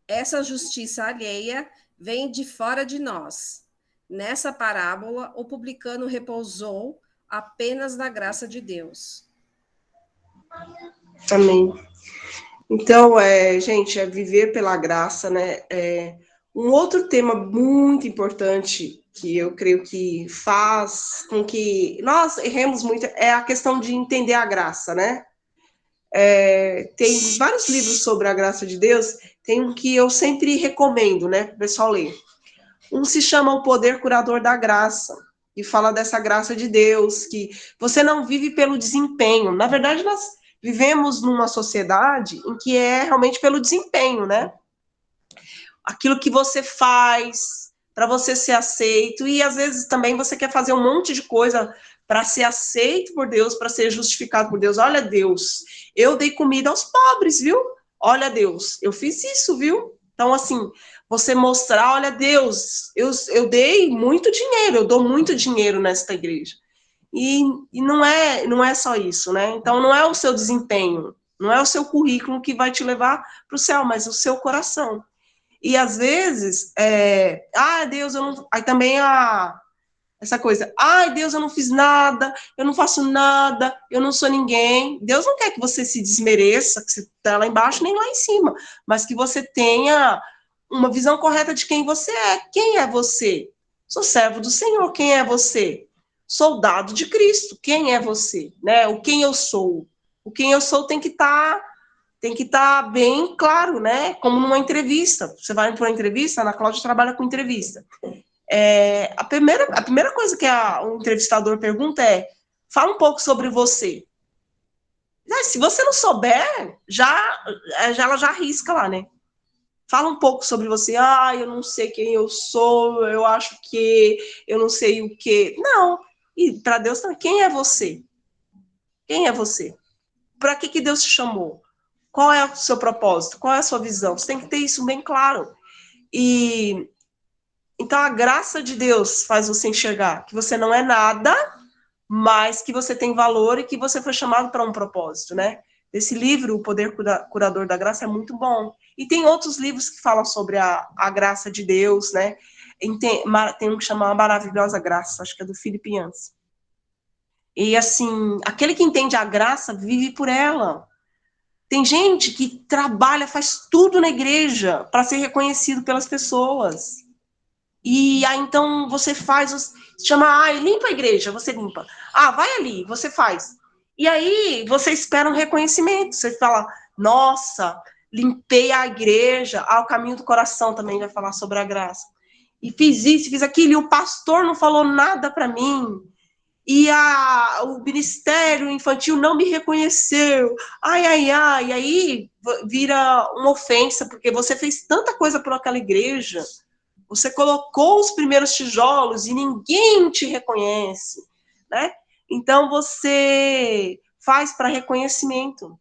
Essa justiça alheia vem de fora de nós. Nessa parábola, o publicano repousou apenas na graça de Deus. Amém. Então, gente, é viver pela graça, né? Um outro tema muito importante que eu creio que faz com que nós erremos muito é a questão de entender a graça, né? Tem vários livros sobre a graça de Deus, tem um que eu sempre recomendo, né, para o pessoal ler. Um se chama O Poder Curador da Graça, e fala dessa graça de Deus, que você não vive pelo desempenho. Na verdade, nós vivemos numa sociedade em que é realmente pelo desempenho, né? Aquilo que você faz para você ser aceito, e às vezes também você quer fazer um monte de coisa para ser aceito por Deus, para ser justificado por Deus. Olha, Deus, eu dei comida aos pobres, viu? Olha, Deus, eu fiz isso, viu? Então, assim, você mostrar, olha, Deus, eu dei muito dinheiro, eu dou muito dinheiro nesta igreja. E não é só isso, né? Então, não é o seu desempenho, não é o seu currículo que vai te levar para o céu, mas o seu coração. E, às vezes, Deus, eu não... Aí também essa coisa, Deus, eu não fiz nada, eu não faço nada, eu não sou ninguém. Deus não quer que você se desmereça, que você está lá embaixo nem lá em cima, mas que você tenha uma visão correta de quem você é. Quem é você? Sou servo do Senhor. Quem é você? Soldado de Cristo. Quem é você? Né? O quem eu sou. O quem eu sou tem que estar bem claro, né? Como numa entrevista. Você vai para uma entrevista, a Ana Cláudia trabalha com entrevista. A primeira coisa que o entrevistador pergunta é: fala um pouco sobre você. Se você não souber, ela já arrisca lá, né? Fala um pouco sobre você. Eu não sei quem eu sou, eu acho que eu não sei o quê. Não. E para Deus também, quem é você? Quem é você? Para que Deus te chamou? Qual é o seu propósito? Qual é a sua visão? Você tem que ter isso bem claro. Então, a graça de Deus faz você enxergar que você não é nada, mas que você tem valor e que você foi chamado para um propósito, né? Esse livro, O Poder Curador da Graça, é muito bom. E tem outros livros que falam sobre a graça de Deus, né? Tem um que chama A Maravilhosa Graça, acho que é do Philip Yancey. E, assim, aquele que entende a graça vive por ela. Tem gente que trabalha, faz tudo na igreja para ser reconhecido pelas pessoas. E aí, então, você chama, limpa a igreja, você limpa. Vai ali, você faz. E aí, você espera um reconhecimento. Você fala, nossa, limpei a igreja, o caminho do coração também vai falar sobre a graça. E fiz isso, fiz aquilo, e o pastor não falou nada para mim. E o ministério infantil não me reconheceu. Ai. E aí vira uma ofensa, porque você fez tanta coisa por aquela igreja, você colocou os primeiros tijolos e ninguém te reconhece, né? Então você faz para reconhecimento,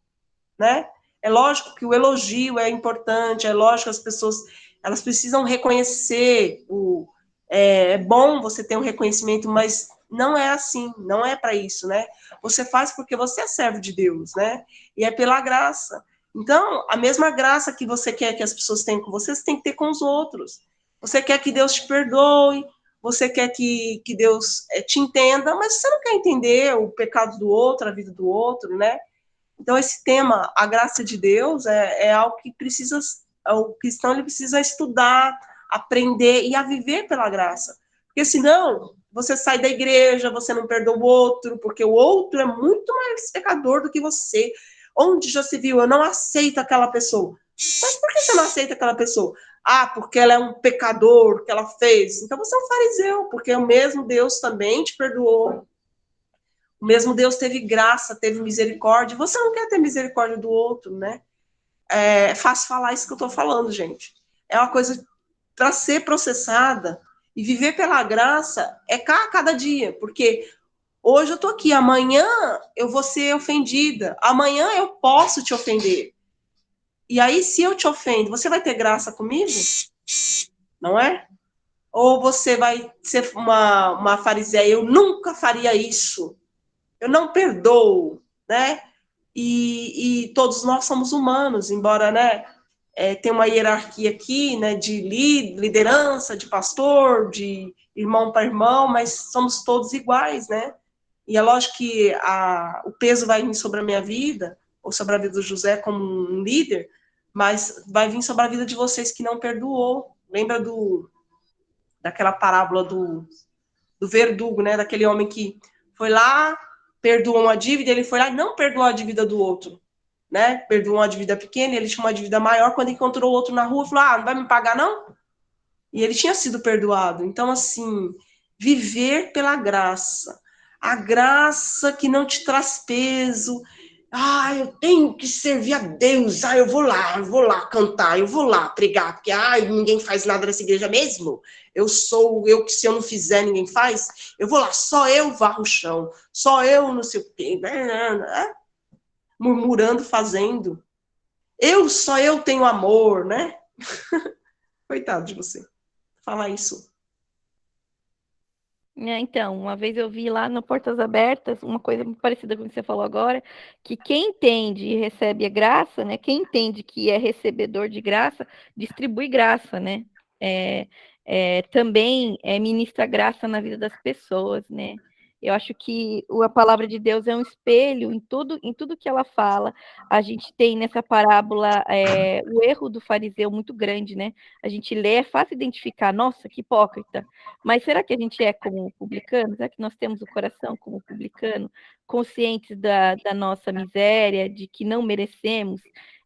né? É lógico que o elogio é importante, é lógico que as pessoas elas precisam reconhecer é bom você ter um reconhecimento, mas não é assim, não é para isso, né? Você faz porque você é servo de Deus, né? E é pela graça. Então, a mesma graça que você quer que as pessoas tenham com você, você tem que ter com os outros. Você quer que Deus te perdoe, você quer que Deus te entenda, mas você não quer entender o pecado do outro, a vida do outro, né? Então, esse tema, a graça de Deus, é algo que o cristão ele precisa estudar, aprender e a viver pela graça. Porque senão, você sai da igreja, você não perdoa o outro, porque o outro é muito mais pecador do que você. Onde já se viu, eu não aceito aquela pessoa. Mas por que você não aceita aquela pessoa? Porque ela é um pecador, que ela fez. Então você é um fariseu, porque o mesmo Deus também te perdoou. O mesmo Deus teve graça, teve misericórdia. Você não quer ter misericórdia do outro, né? É fácil falar isso que eu estou falando, gente. É uma coisa para ser processada e viver pela graça é cada dia, porque hoje eu estou aqui, amanhã eu vou ser ofendida, amanhã eu posso te ofender. E aí, se eu te ofendo, você vai ter graça comigo? Não é? Ou você vai ser uma fariseia, eu nunca faria isso, eu não perdoo, né? E todos nós somos humanos, embora, né, tem uma hierarquia aqui, né, de liderança, de pastor, de irmão para irmão, mas somos todos iguais, né? E é lógico que o peso vai vir sobre a minha vida, ou sobre a vida do José como um líder, mas vai vir sobre a vida de vocês que não perdoou. Lembra daquela parábola do verdugo, né? Daquele homem que foi lá, perdoou uma dívida, ele foi lá e não perdoou a dívida do outro, né? Perdoou uma dívida pequena, ele tinha uma dívida maior, quando encontrou o outro na rua, falou, não vai me pagar, não? E ele tinha sido perdoado. Então, assim, viver pela graça. A graça que não te traz peso. Eu tenho que servir a Deus. Eu vou lá cantar, eu vou lá pregar, porque ninguém faz nada nessa igreja mesmo. Eu que se eu não fizer, ninguém faz. Eu vou lá, só eu varro o chão, só eu não sei o quê. Murmurando, fazendo. Só eu tenho amor, né? Coitado de você. Falar isso. Então, uma vez eu vi lá no Portas Abertas, uma coisa muito parecida com o que você falou agora, que quem entende e recebe a graça, né? Quem entende que é recebedor de graça, distribui graça, né? Também ministra graça na vida das pessoas, né? Eu acho que a palavra de Deus é um espelho em tudo que ela fala. A gente tem nessa parábola o erro do fariseu muito grande, né? A gente lê, é fácil identificar, nossa, que hipócrita. Mas será que a gente é como publicano? Será que nós temos o coração como publicano? Conscientes da nossa miséria, de que não merecemos?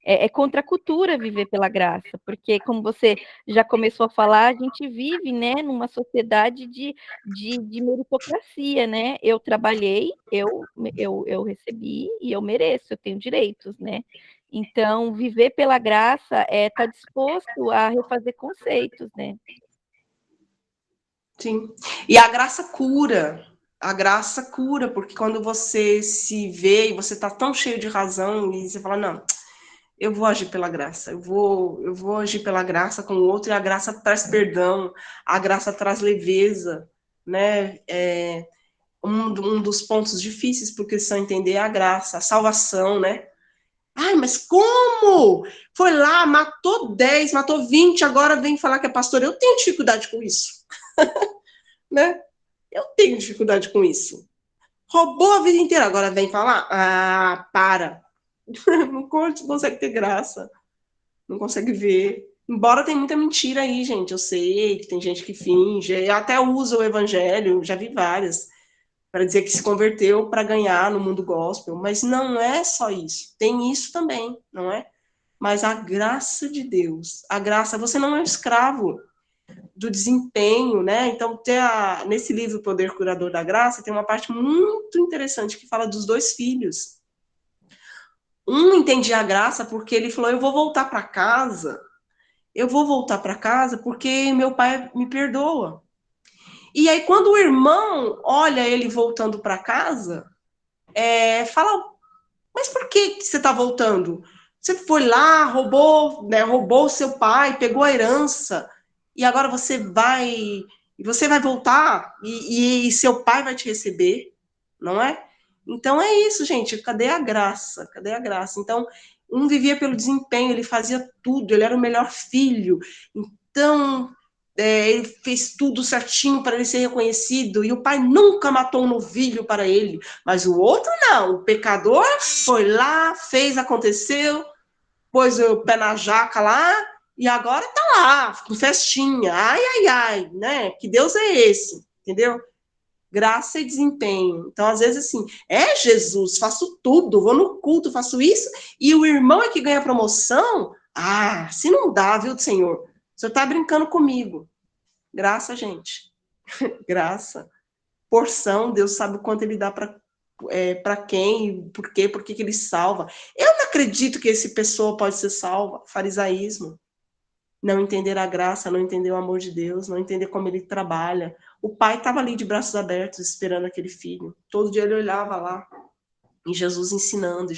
É contra a cultura viver pela graça, porque, como você já começou a falar, a gente vive, né, numa sociedade de meritocracia, né? Eu trabalhei, eu recebi e eu mereço, eu tenho direitos, né? Então, viver pela graça é estar disposto a refazer conceitos, né? Sim. E a graça cura. A graça cura, porque quando você se vê e você está tão cheio de razão e você fala, não, eu vou agir pela graça, eu vou agir pela graça com o outro, e a graça traz perdão, a graça traz leveza, né? Um dos pontos difíceis para o cristão entender é a graça, a salvação, né? Mas como? Foi lá, matou 10, matou 20, agora vem falar que é pastor. Eu tenho dificuldade com isso. Né? Eu tenho dificuldade com isso. Roubou a vida inteira, agora vem falar? Para. Não consegue ter graça. Não consegue ver. Embora tem muita mentira aí, gente. Eu sei que tem gente que finge. Até usa o evangelho, já vi várias, para dizer que se converteu para ganhar no mundo gospel. Mas não é só isso. Tem isso também, não é? mas a graça de Deus, a graça, você não é um escravo do desempenho, né? Então, nesse livro Poder Curador da Graça, tem uma parte muito interessante que fala dos 2 filhos. Um entendia a graça porque ele falou, eu vou voltar para casa porque meu pai me perdoa. E aí, quando o irmão olha ele voltando para casa, fala, mas por que você está voltando? Você foi lá, roubou seu pai, pegou a herança, e agora você vai voltar, e seu pai vai te receber, não é? Então é isso, gente, cadê a graça? Cadê a graça? Então, um vivia pelo desempenho, ele fazia tudo, ele era o melhor filho, então ele fez tudo certinho para ele ser reconhecido, e o pai nunca matou um novilho para ele, mas o outro não, o pecador foi lá, fez, aconteceu, pôs o pé na jaca lá, e agora tá lá, com festinha, ai, né, que Deus é esse, entendeu? Graça e desempenho. Então, às vezes, assim, Jesus, faço tudo, vou no culto, faço isso, e o irmão é que ganha promoção? Se não dá, viu, Senhor? O Senhor tá brincando comigo. Graça, gente. Graça. Porção, Deus sabe o quanto ele dá para quem, por que ele salva. Eu não acredito que essa pessoa pode ser salva. Farisaísmo. Não entender a graça, não entender o amor de Deus, não entender como ele trabalha. O pai estava ali de braços abertos, esperando aquele filho. Todo dia ele olhava lá, e Jesus ensinando.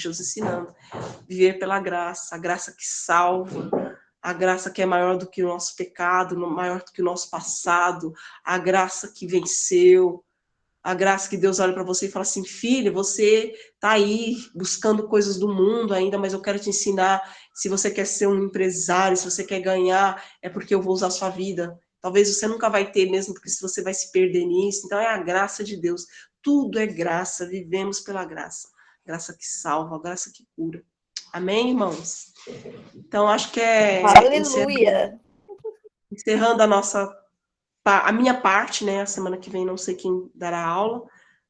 Viver pela graça, a graça que salva, a graça que é maior do que o nosso pecado, maior do que o nosso passado, a graça que venceu, a graça que Deus olha para você e fala assim, filho, você está aí buscando coisas do mundo ainda, mas eu quero te ensinar, se você quer ser um empresário, se você quer ganhar, é porque eu vou usar a sua vida. Talvez você nunca vai ter mesmo, porque se você vai se perder nisso. Então é a graça de Deus. Tudo é graça, vivemos pela graça. Graça que salva, graça que cura. Amém, irmãos? Então acho que Aleluia! Encerrando a minha parte, né? A semana que vem não sei quem dará aula,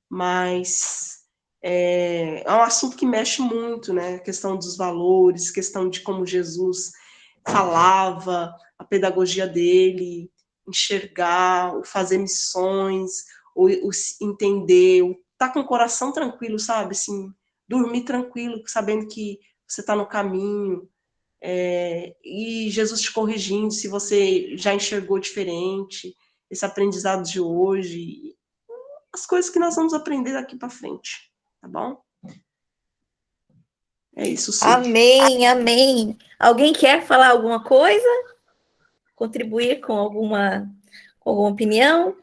mas é um assunto que mexe muito, né? A questão dos valores, questão de como Jesus falava, a pedagogia dele, enxergar, o fazer missões, o entender, o estar com o coração tranquilo, sabe? Assim, dormir tranquilo, sabendo que você está no caminho, e Jesus te corrigindo se você já enxergou diferente, esse aprendizado de hoje, as coisas que nós vamos aprender daqui para frente, tá bom? É isso, sim. Amém, amém. Alguém quer falar alguma coisa? Contribuir com alguma opinião?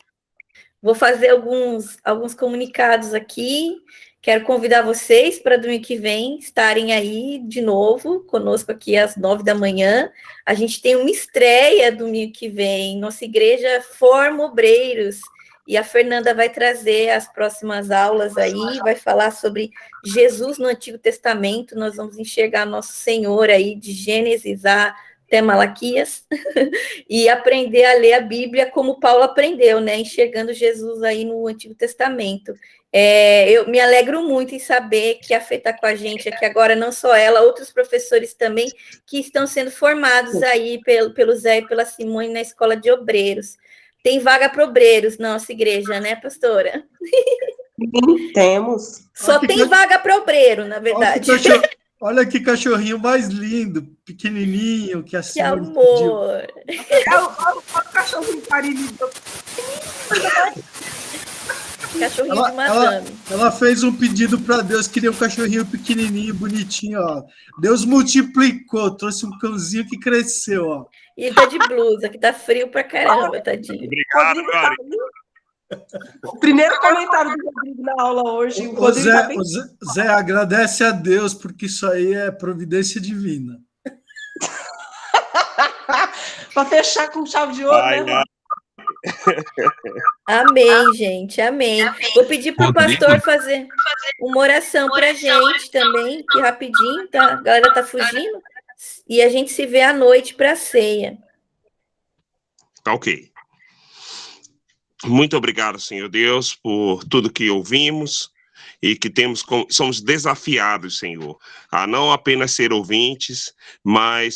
Vou fazer alguns comunicados aqui. Quero convidar vocês para domingo que vem estarem aí de novo conosco aqui às 9h. A gente tem uma estreia domingo que vem. Nossa igreja forma obreiros. E a Fernanda vai trazer as próximas aulas aí, vai falar sobre Jesus no Antigo Testamento. Nós vamos enxergar nosso Senhor aí de Gênesis até Malaquias e aprender a ler a Bíblia como Paulo aprendeu, né? Enxergando Jesus aí no Antigo Testamento. Eu me alegro muito em saber que a Fê está com a gente aqui agora, não só ela, outros professores também que estão sendo formados aí pelo Zé e pela Simone na Escola de Obreiros. Tem vaga para obreiros na nossa igreja, né, pastora? Sim, temos. Só tem vaga para obreiro, na verdade. Olha que cachorrinho mais lindo, pequenininho, que a Simone pediu. Olha o cachorrinho carinho. Cachorrinho de madame. Ela fez um pedido para Deus, queria um cachorrinho pequenininho, bonitinho, ó. Deus multiplicou, trouxe um cãozinho que cresceu, ó. E ele tá de blusa, que tá frio pra caramba, tadinho. Obrigado, Mari. O primeiro comentário do Rodrigo na aula hoje. Zé, agradece a Deus, porque isso aí é providência divina. Para fechar com chave de ouro, né? Amém, gente, amém. Vou pedir para o pastor fazer uma oração para a gente também, que rapidinho, tá? A galera tá fugindo. E a gente se vê à noite para a ceia. Tá ok. Muito obrigado, Senhor Deus, por tudo que ouvimos. e que somos desafiados, Senhor, a não apenas ser ouvintes, mas